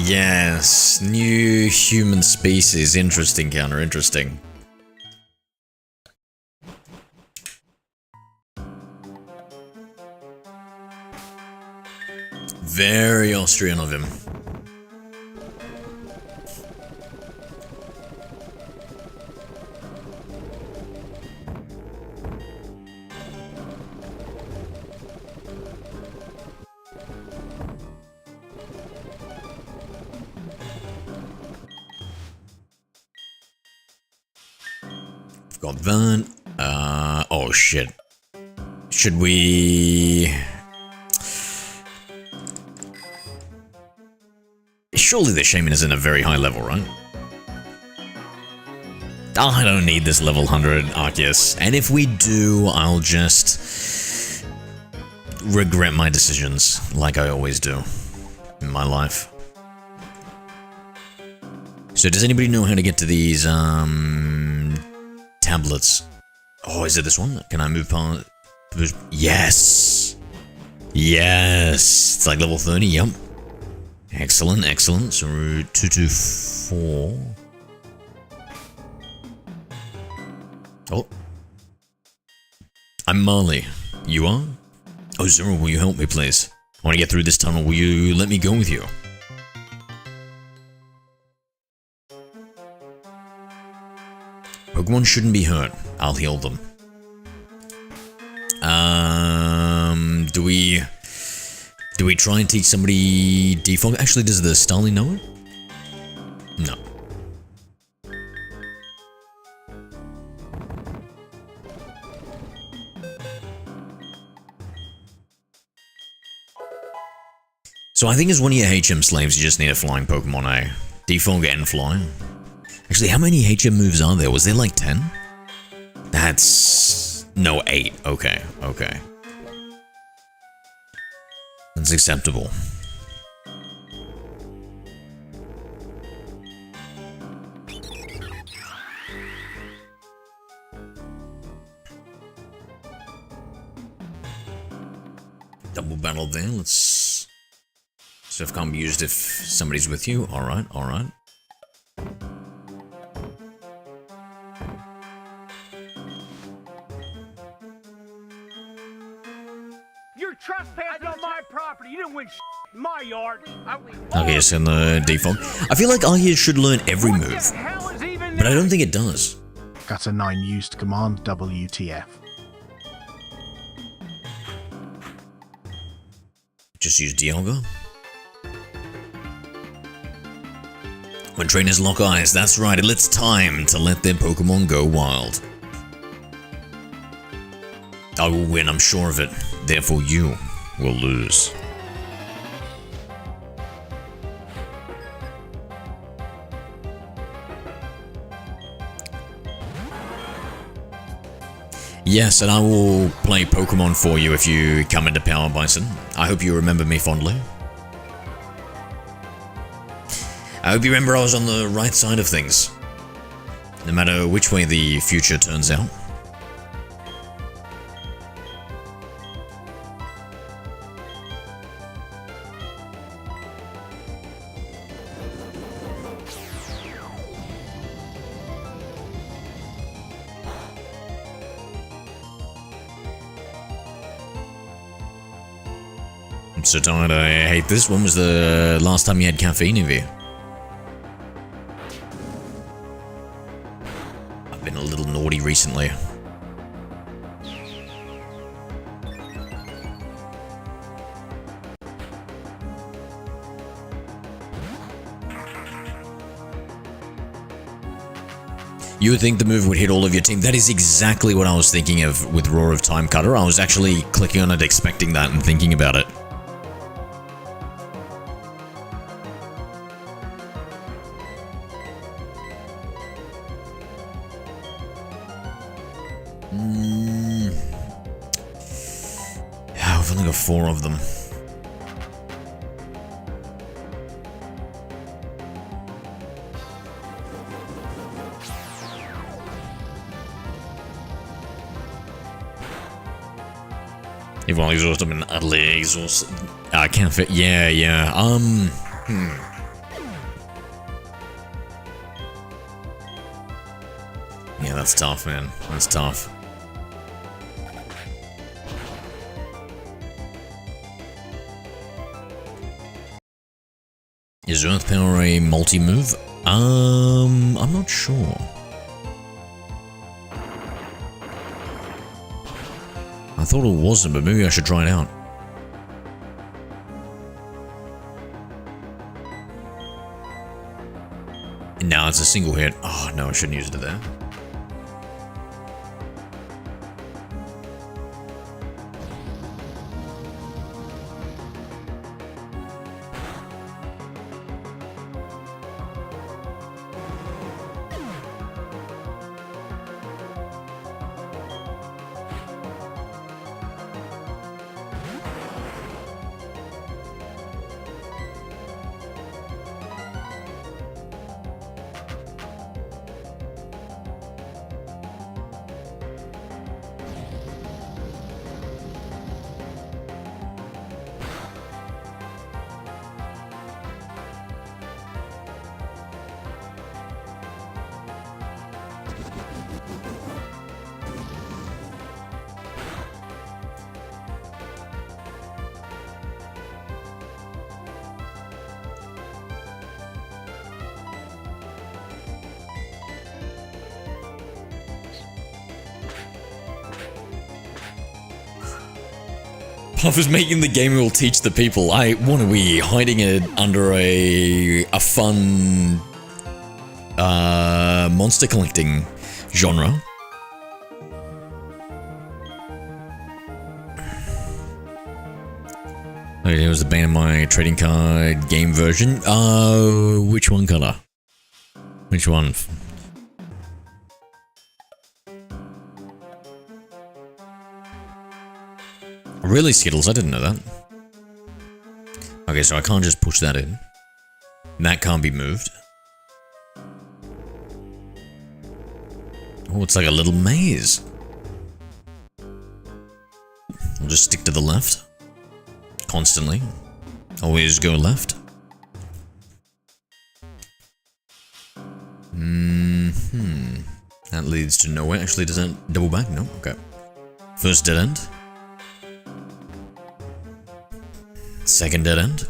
Yes, new human species. Interesting, counter, interesting. Very Austrian of him. Got that. Oh shit. Should we... Surely the Shaman isn't a very high level, right? Oh, I don't need this level 100 Arceus. And if we do, I'll just regret my decisions, like I always do in my life. So does anybody know how to get to these, tablets? Oh, is it this one? Can I move past? Yes! Yes! It's like level 30, yep. Excellent, excellent. So Route 224. Oh. I'm Marley. You are? Oh, Zero, will you help me, please? I want to get through this tunnel. Will you let me go with you? Pokemon shouldn't be hurt. I'll heal them. Do we try and teach somebody Defog? Actually, does the Starling know it? No. So I think as one of your HM slaves, you just need a flying Pokemon, eh? Defog and fly. Actually, how many HM moves are there? Was there like 10? That's... No, 8. Okay, okay. That's acceptable. Double battle there, let's... Surf can't be used if somebody's with you. Alright, alright. Trespassing on my property. You didn't win in my yard. Okay, so the default. I feel like Arceus should learn every move, but I don't think it does. Scatter 9 used command WTF. Just use Dialga. When trainers lock eyes, that's right, it's time to let their Pokemon go wild. I will win, I'm sure of it. Therefore you will lose. Yes, and I will play Pokemon for you if you come into Power Bison. I hope you remember me fondly. I hope you remember I was on the right side of things. No matter which way the future turns out. I'm so tired, I hate this. When was the last time you had caffeine in you? I've been a little naughty recently. You would think the move would hit all of your team. That is exactly what I was thinking of with Roar of Time Cutter. I was actually clicking on it, expecting that, and thinking about it. Yeah, I've only got 4 of them. Everyone exhausted and utterly exhausted. I can't fit. Yeah. Yeah, that's tough, man. That's tough. Is Earth Power a multi-move? I'm not sure. I thought it wasn't, but maybe I should try it out. No, it's a single hit. Oh, no, I shouldn't use it there. Puff is making the game will teach the people. What are we hiding it under a fun monster collecting genre? Okay, here was the ban of my trading card game version. Which one color? Which one? Really, Skittles? I didn't know that. Okay, so I can't just push that in. That can't be moved. Oh, it's like a little maze. I'll just stick to the left. Constantly. Always go left. That leads to nowhere. Actually, does that double back? No? Okay. First dead end. Second dead end.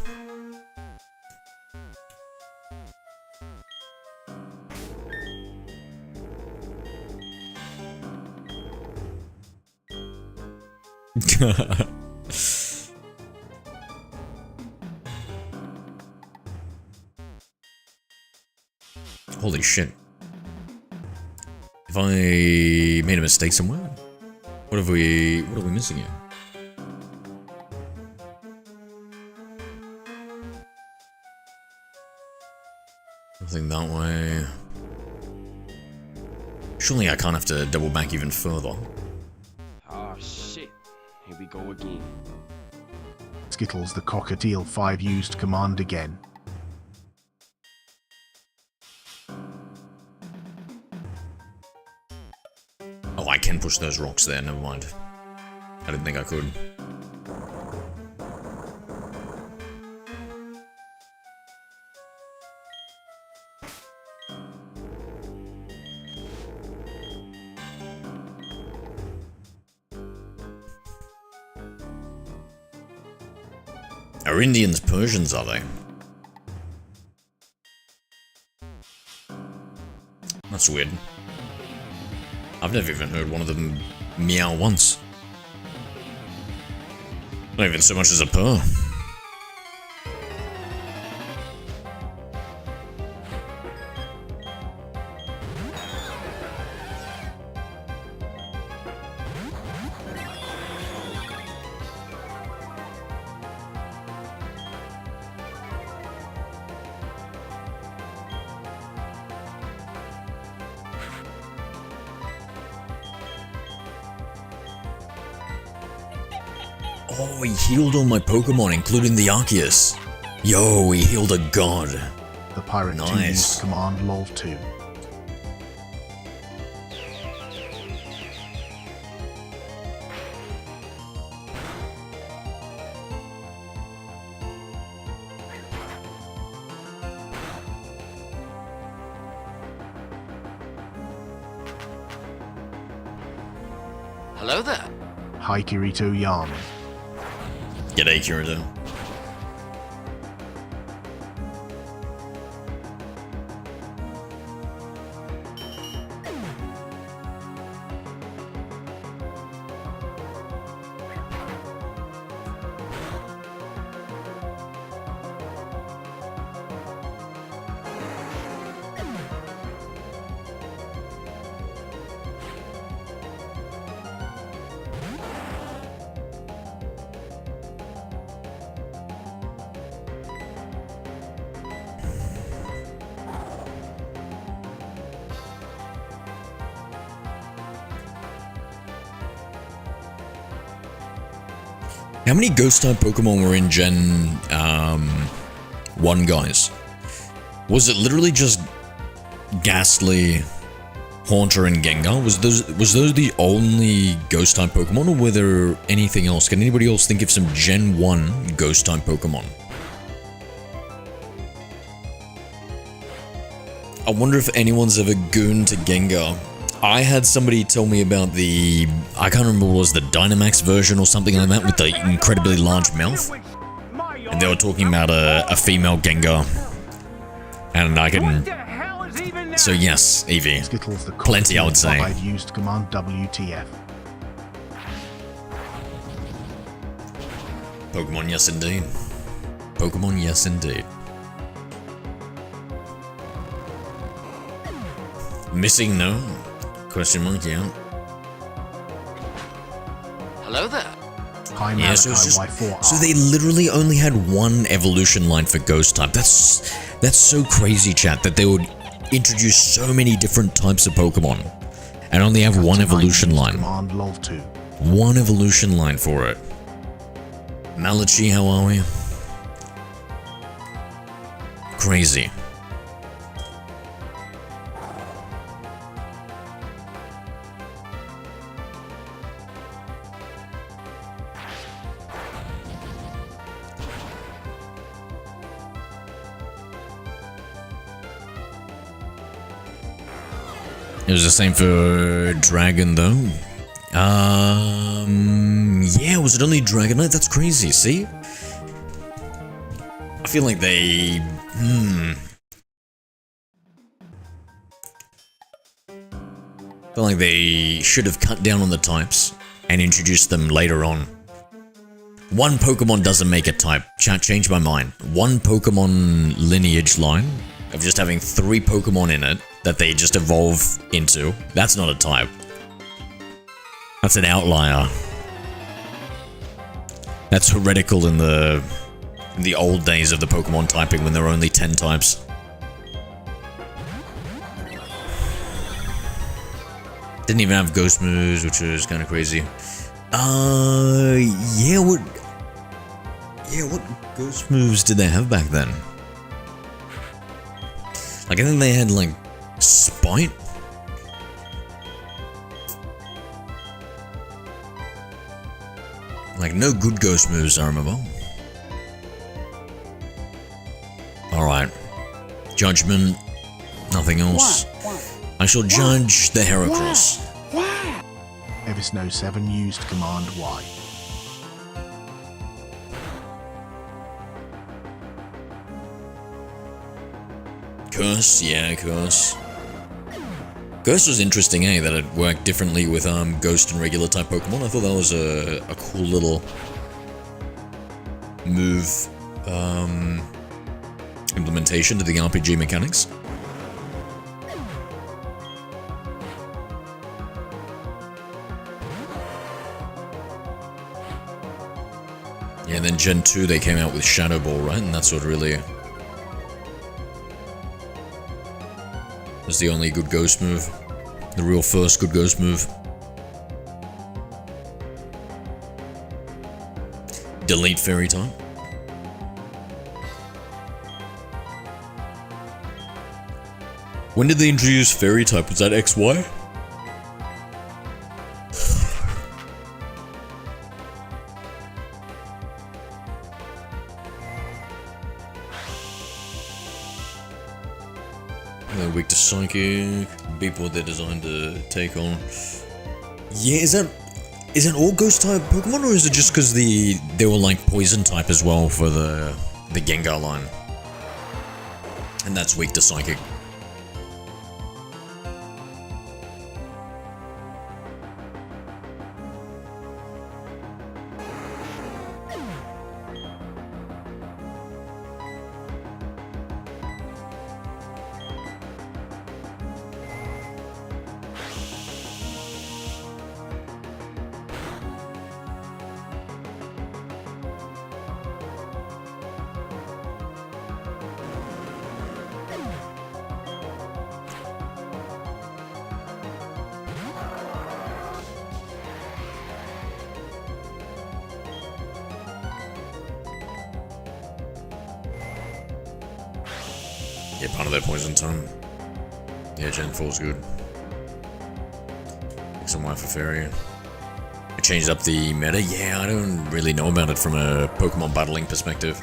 Holy shit. If I made a mistake somewhere? What are we missing here? Nothing that way. Surely I can't have to double back even further. Oh shit. Here we go again. Skittles the Cockatiel 5 used command again. Oh, I can push those rocks there, never mind. I didn't think I could. Are Indians Persians, are they? That's weird. I've never even heard one of them meow once. Not even so much as a purr. Oh, he healed all my Pokemon, including the Arceus. Yo, he healed a god. The Pirate 2 used command lol 2. Hello there. Hi Kirito Yarn. G'day, Kirito. How many Ghost-type Pokemon were in Gen 1, guys? Was it literally just Ghastly, Haunter, and Gengar? Was those the only Ghost-type Pokemon, or were there anything else? Can anybody else think of some Gen 1 Ghost-type Pokemon? I wonder if anyone's ever gooned to Gengar. I had somebody tell me about the, I can't remember what it was, the Dynamax version or something like that with the incredibly large mouth. And they were talking about a female Gengar. And I can, so yes, Eevee. Skittles the Plenty, I would say. 5 used command WTF. Pokemon, yes indeed. Pokemon, yes indeed. Missing no? Question mark, yeah. Hello there. Hi Yeah, Malachi so, Y4R. so they literally only had one evolution line for Ghost type. That's so crazy, chat, that they would introduce so many different types of Pokemon and only have one evolution line. Command lol 2. One evolution line for it. Malachi, how are we? Crazy. It was the same for Dragon, though. Yeah, was it only Dragonite? That's crazy, see? I feel like they... I feel like they should have cut down on the types and introduced them later on. One Pokemon doesn't make a type. Chat, change my mind. One Pokemon lineage line of just having 3 Pokemon in it that they just evolve into. That's not a type. That's an outlier. That's heretical in the old days of the Pokemon typing when there were only 10 types. Didn't even have ghost moves, which was kind of crazy. Yeah, what ghost moves did they have back then? Like, I think they had, like, Spite? Like, no good ghost moves, I remember. Alright. Judgment. Nothing else. I shall judge the Heracross. Evisno 7 used Command Y. Curse? Yeah, Curse. Curse was interesting, eh? That it worked differently with Ghost and regular type Pokemon. I thought that was a cool little move implementation to the RPG mechanics. Yeah, and then Gen 2 they came out with Shadow Ball, right? And that's what really was the only good ghost move. The real first good ghost move. Delete Fairy type. When did they introduce Fairy type? Was that XY? They're weak to Psychic. Beat what they're designed to take on. Yeah, is it all Ghost type Pokemon, or is it just because they were like Poison type as well for the Gengar line, and that's weak to Psychic? Yeah, part of that Poison time. Yeah, Gen 4's good. X and Y for Fairy. It changed up the meta. Yeah, I don't really know about it from a Pokemon battling perspective.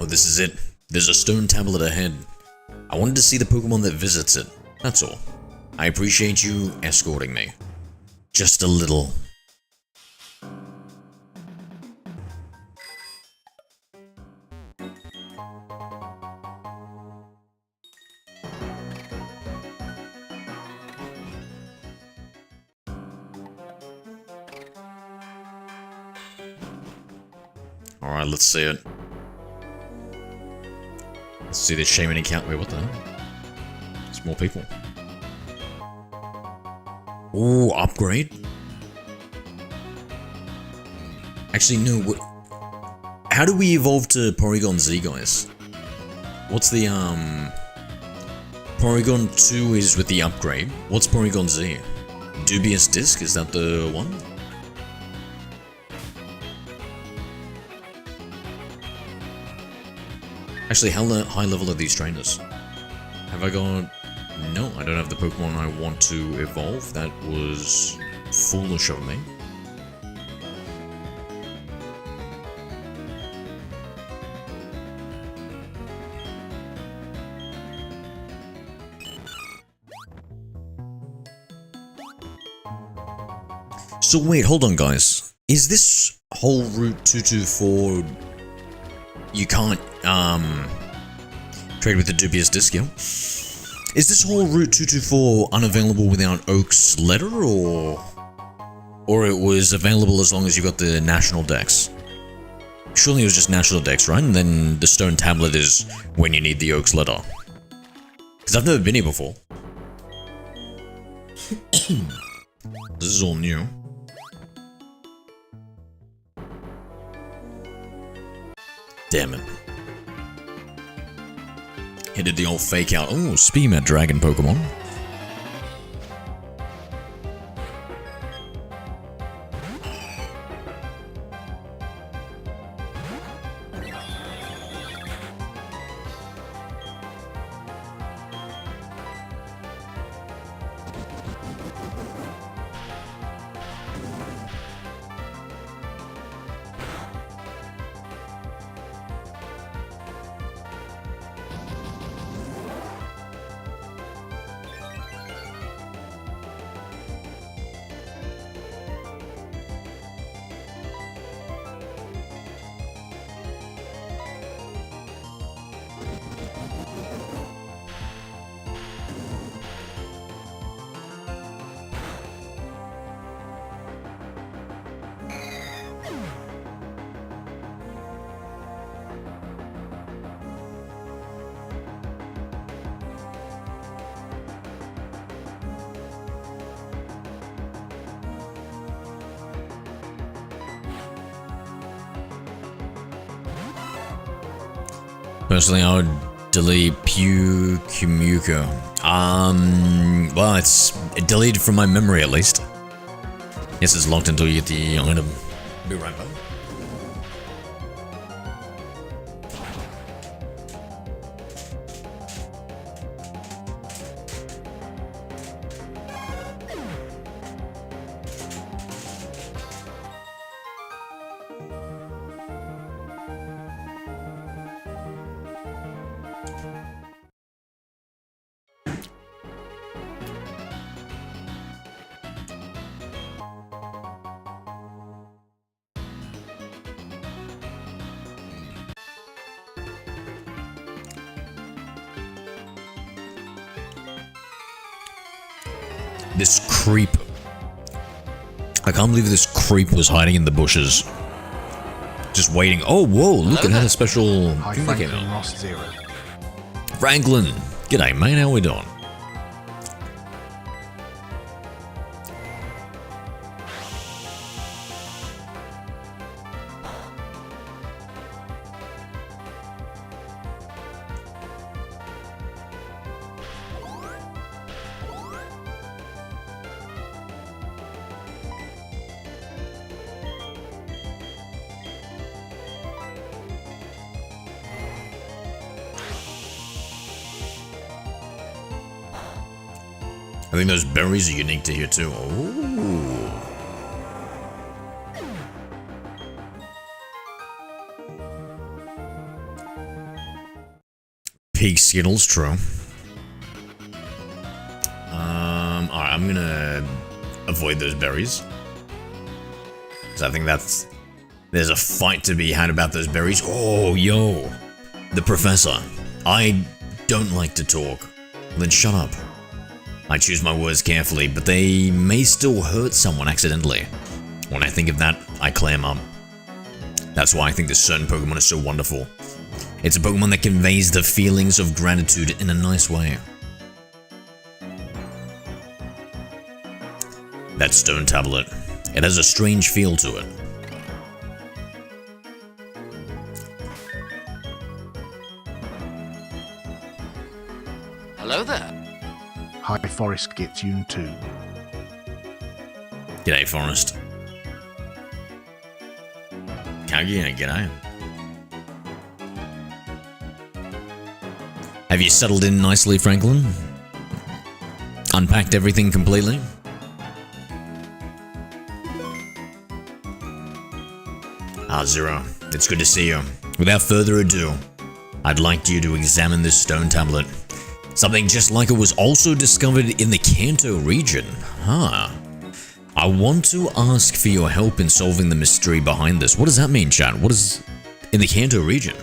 Oh, this is it. There's a stone tablet ahead. I wanted to see the Pokemon that visits it. That's all. I appreciate you escorting me. Just a little. Alright, let's see it. Let's see the Shaman account. Wait, what the hell? It's more people. Ooh, upgrade? Actually, no. How do we evolve to Porygon Z, guys? What's the, Porygon 2 is with the upgrade. What's Porygon Z? Dubious Disc? Is that the one? Actually, how high level are these trainers? Have I got... No, I don't have the Pokemon I want to evolve. That was foolish of me. So wait, hold on guys. Is this whole Route 224, you can't trade with the dubious discount. Is this whole Route 224 unavailable without Oak's letter, or it was available as long as you got the national dex? Surely it was just national dex, right? And then the stone tablet is when you need the Oak's letter. Because I've never been here before. This is all new. Damn it. He did the old fake out. Oh, speaking of dragon Pokemon. Personally, I would delete Pkmn. Well, it's deleted from my memory at least. Yes, it's locked until you get the item. Be right back. This creep. I can't believe this creep was hiding in the bushes. Just waiting. Oh, whoa, look, it had a special Hi, thing that came Franklin out. Ross Zero. Franklin. G'day, mate. How we doing? I think those berries are unique to here too. Ooh. Pig Skittles, true. Alright, I'm gonna avoid those berries. Because I think there's a fight to be had about those berries. Oh, yo. The professor. I don't like to talk. Then shut up. I choose my words carefully, but they may still hurt someone accidentally. When I think of that, I clam up. That's why I think this certain Pokemon is so wonderful. It's a Pokemon that conveys the feelings of gratitude in a nice way. That stone tablet. It has a strange feel to it. Hello there. Hi, Forest Git Tune 2. G'day, Forest. Kagi, g'day. Have you settled in nicely, Franklin? Unpacked everything completely? Ah, Zero. It's good to see you. Without further ado, I'd like you to examine this stone tablet. Something just like it was also discovered in the Kanto region. Huh. I want to ask for your help in solving the mystery behind this. What does that mean, chat? What is... in the Kanto region?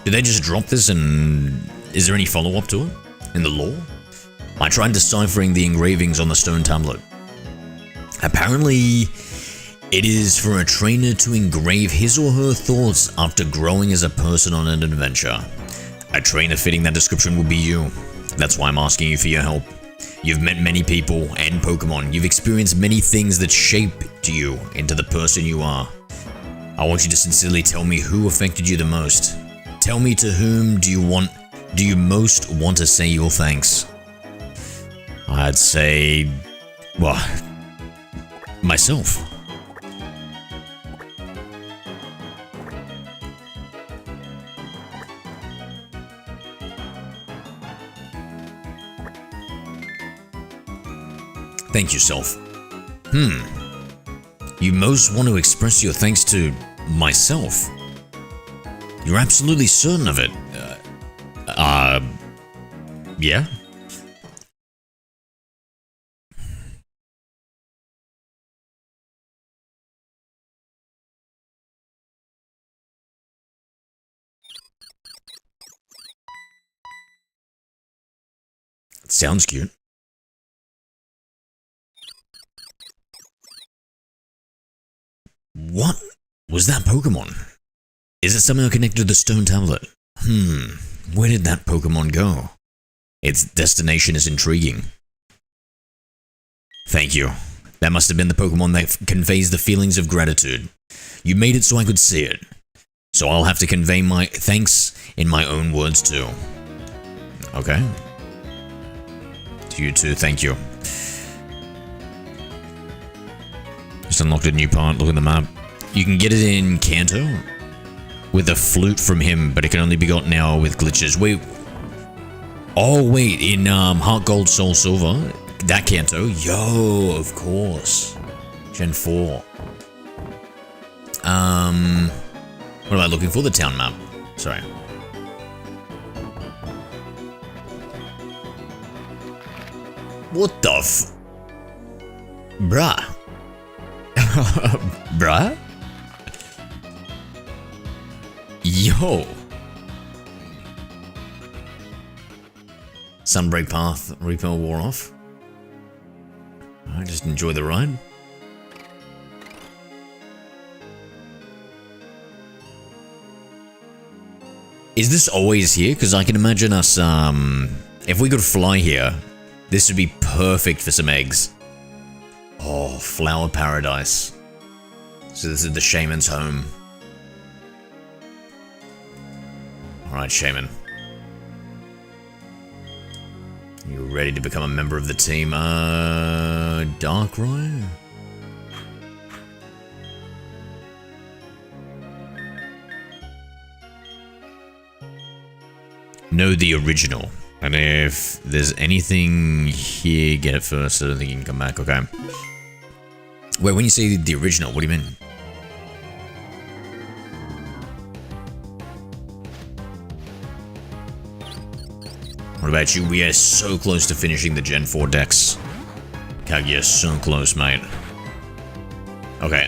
Did they just drop this and... is there any follow-up to it? In the lore? I tried deciphering the engravings on the stone tablet. Apparently, it is for a trainer to engrave his or her thoughts after growing as a person on an adventure. A trainer fitting that description will be you. That's why I'm asking you for your help. You've met many people and Pokemon. You've experienced many things that shaped you into the person you are. I want you to sincerely tell me who affected you the most. Tell me to whom do you most want to say your thanks? I'd say... well... myself. Thank you, self. You most want to express your thanks to myself. You're absolutely certain of it. Yeah? It sounds cute. What was that Pokemon? Is it somehow connected to the stone tablet? Where did that Pokemon go? Its destination is intriguing. Thank you. That must have been the Pokemon that conveys the feelings of gratitude. You made it so I could see it. So I'll have to convey my thanks in my own words too. Okay. To you too, thank you. Just unlocked a new part, look at the map. You can get it in Kanto with a flute from him, but it can only be got now with glitches. Wait. Oh, wait, in Heart Gold Soul Silver, that Kanto. Yo, of course. Gen 4. What am I looking for? The town map. Sorry. What the f... bruh. Bruh? Yo! Sunbreak Path, Repel wore off. I just enjoy the ride. Is this always here? Because I can imagine us, if we could fly here, this would be perfect for some eggs. Oh, Flower Paradise. So this is the Shaman's home. Alright, Shaman. You ready to become a member of the team? Darkrai? Know the original. And if there's anything here, get it first. I don't think you can come back. Okay. Wait, when you say the original, what do you mean? What about you? We are so close to finishing the Gen 4 decks. Kaguya, so close, mate. Okay,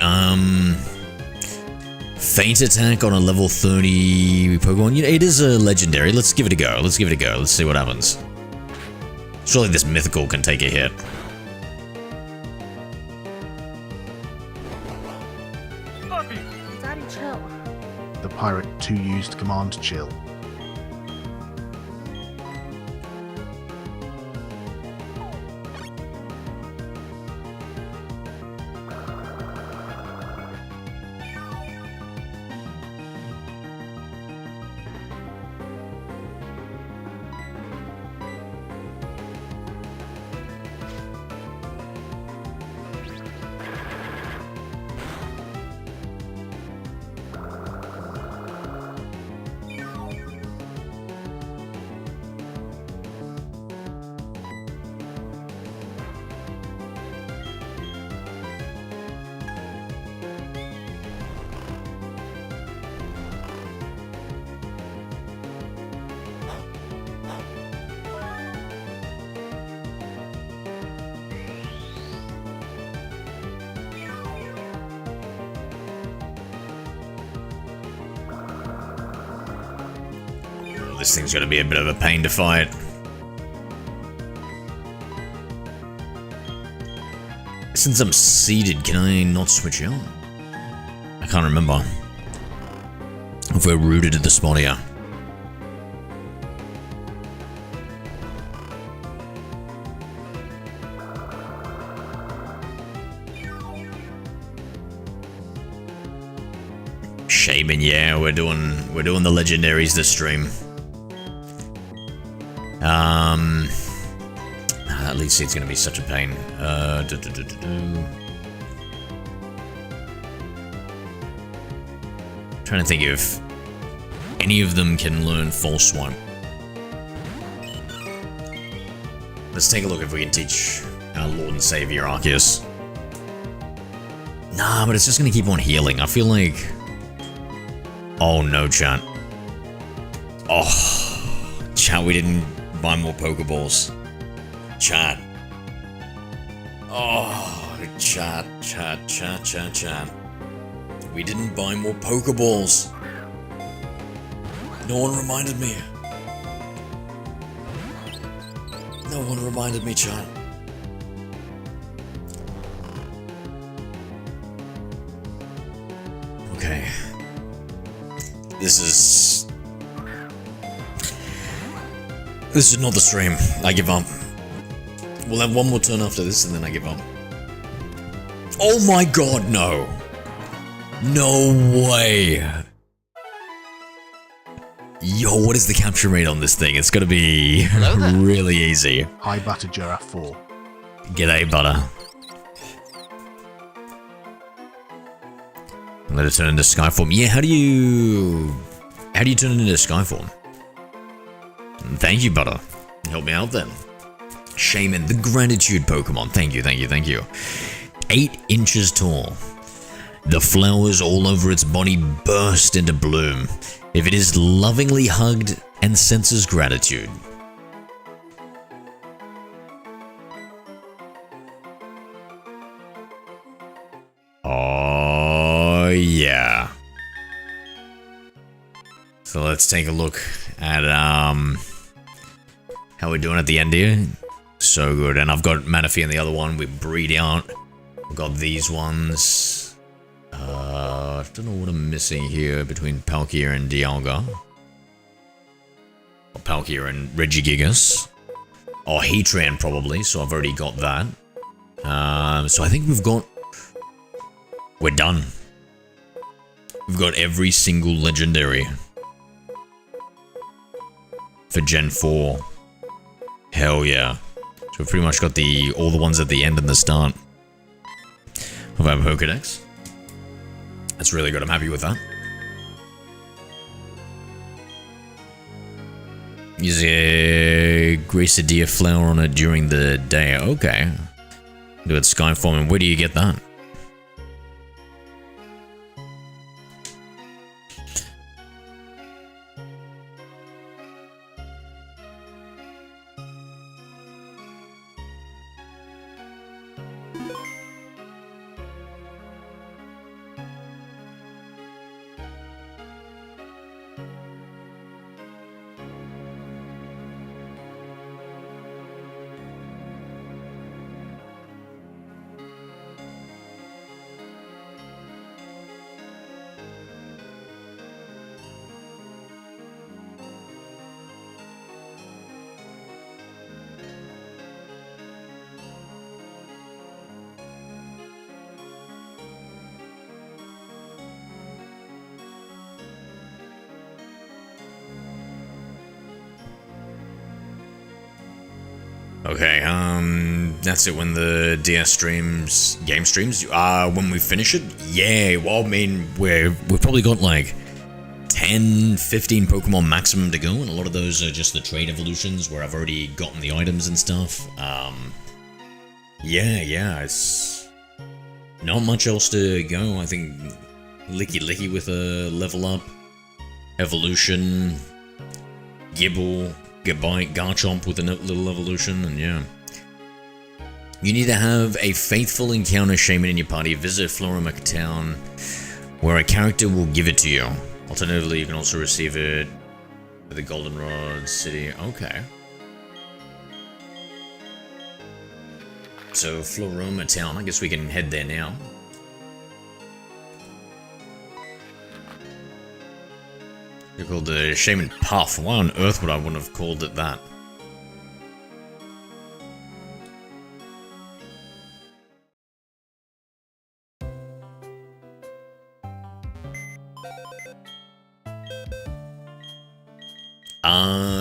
Faint Attack on a level 30 Pokemon. You know, it is a legendary. Let's give it a go. Let's give it a go. Let's see what happens. Surely this mythical can take a hit. Daddy, chill. The Pirate 2 used Command Chill. Oh, this thing's gonna be a bit of a pain to fight. Since I'm seated, can I not switch out? I can't remember. If we're rooted to the spot here. Shaman, yeah, we're doing the legendaries this stream. At least it's gonna be such a pain. Trying to think if any of them can learn False Swipe. Let's take a look if we can teach our Lord and Savior Arceus. Nah, but it's just gonna keep on healing. I feel like... Oh no, chat. Oh, chat, we didn't buy more Pokeballs. Chat. Oh, chat. We didn't buy more Pokeballs. No one reminded me. No one reminded me, chat. Okay. This is not the stream. I give up. We'll have one more turn after this and then I give up. Oh my god, no. No way. Yo, what is the capture rate on this thing? It's gonna be really easy. Hi, Butter Giraffe 4. G'day, Butter. Let it turn into Skyform. Yeah, how do you turn it into Skyform? Thank you, Butter. Help me out then. Shaman, the gratitude Pokemon. Thank you. 8 inches tall. The flowers all over its body burst into bloom if it is lovingly hugged and senses gratitude. Oh, yeah. So let's take a look at how we're doing at the end here. So good. And I've got Manaphy in the other one. We breed out. We've got these ones. I don't know what I'm missing here between Palkia and Dialga. Or Palkia and Regigigas. Or Heatran probably, so I've already got that. So I think we're done. We've got every single legendary for Gen 4. Hell yeah. So we've pretty much got all the ones at the end and the start of our Pokedex. That's really good. I'm happy with that. Use a Gracidia flower on it during the day. Okay. Do it Skyform. And where do you get that? Okay, that's it when the DS streams, game streams, when we finish it? Yeah, well, I mean, we've probably got like 10, 15 Pokemon maximum to go, and a lot of those are just the trade evolutions where I've already gotten the items and stuff. Yeah, it's not much else to go. I think Licky with a level up, evolution, Gibble, Gabite, Garchomp with a little evolution, and yeah. You need to have a faithful encounter shaman in your party. Visit Florimac Town, where a character will give it to you. Alternatively, you can also receive it The Goldenrod City. Okay. So Floroma Town. I guess we can head there now. They're called the Shaman Puff. Why on earth would I want to have called it that?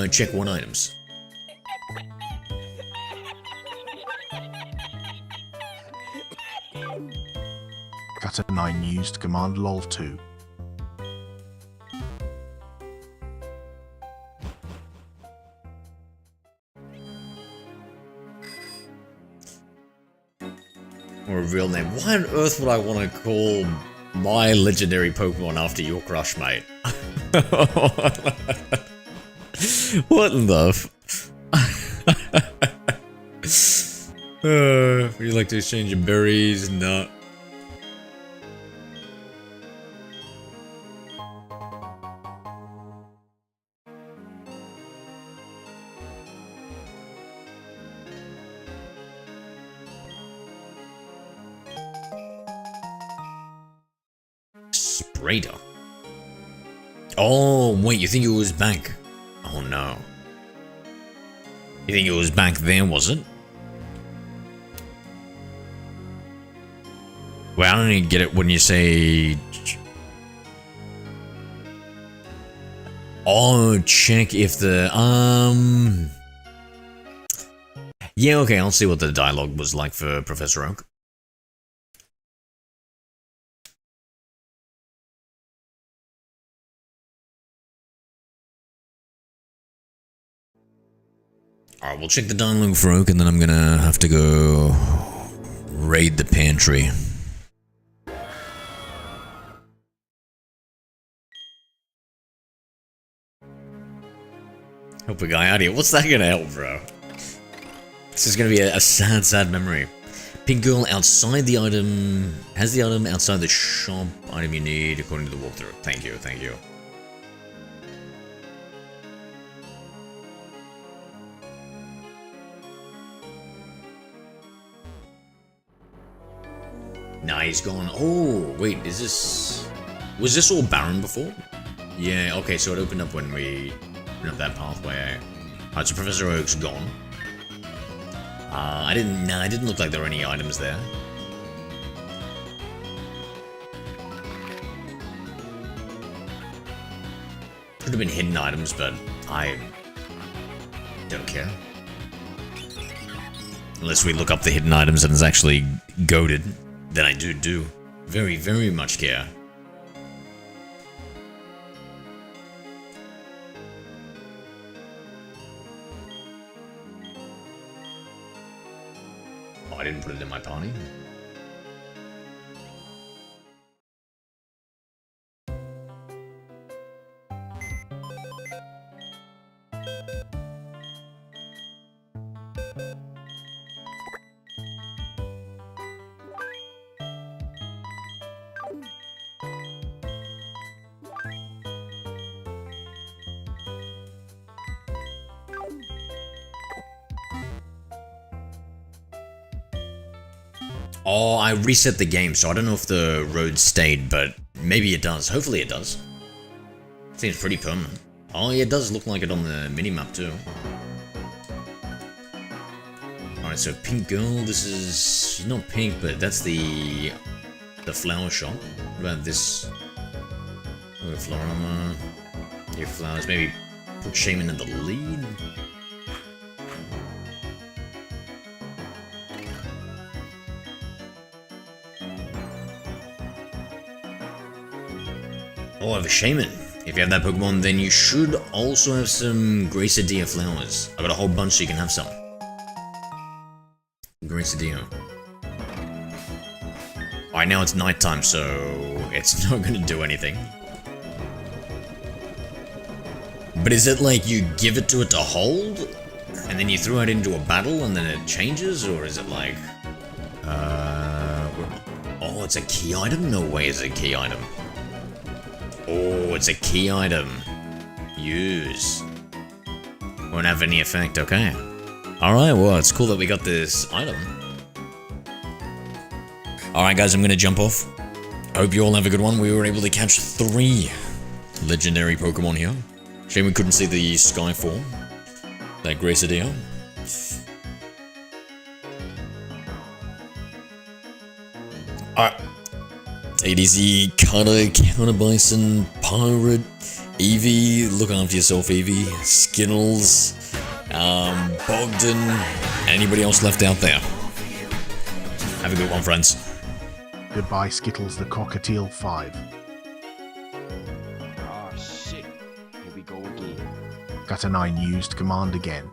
Check 1 items. Cut a 9 used command lol 2. Or a real name. Why on earth would I want to call my legendary Pokemon after your crush, mate? What in the would you like to exchange your berries? No. Sprader. Oh, wait, you think it was back? Oh no. You think it was back there, was it? Well, I don't even get it when you say... Oh, check if the... Yeah, okay, I'll see what the dialogue was like for Professor Oak. Alright, we'll check the dialogue for Oak, and then I'm gonna have to go raid the pantry. Help a guy out here. What's that gonna help, bro? This is gonna be a sad, sad memory. Pink girl outside the item... Has the item outside the shop item you need according to the walkthrough. Thank you, thank you. Nah, he's gone. Oh, wait, is this... Was this all barren before? Yeah, okay, so it opened up when we opened up that pathway. Alright, so Professor Oak's gone. It didn't look like there were any items there. Could have been hidden items, but I don't care. Unless we look up the hidden items and it's actually goated. Then I do very, very much care. Oh, I didn't put it in my party. Oh, I reset the game, so I don't know if the road stayed, but maybe it does. Hopefully it does. Seems pretty permanent. Oh, yeah, it does look like it on the minimap, too. Alright, so Pink Girl, this is... She's not pink, but that's the flower shop. What about this? Oh, Floroma. Your flowers. Maybe put Shaman in the lead? Oh, I have a Shaman. If you have that Pokemon, then you should also have some Gracidia flowers. I got a whole bunch so you can have some. Gracidia. Alright, now it's nighttime, so it's not gonna do anything. But is it like you give it to it to hold, and then you throw it into a battle and then it changes, or is it like... Oh, it's a key item? No way it's a key item. Oh, it's a key item. use. Won't have any effect, okay. Alright, well, it's cool that we got this item. Alright, guys, I'm gonna jump off. Hope you all have a good one. We were able to catch 3 legendary Pokemon here. Shame we couldn't see the Sky form. That Gracidea. Alright. Take it easy, Counter Bison, Pirate, Eevee, look after yourself, Eevee, Skittles, Bogdan, anybody else left out there. Have a good one, friends. Goodbye, Skittles the Cockatiel 5. Ah, shit. Here we go again. Got a 9 used command again.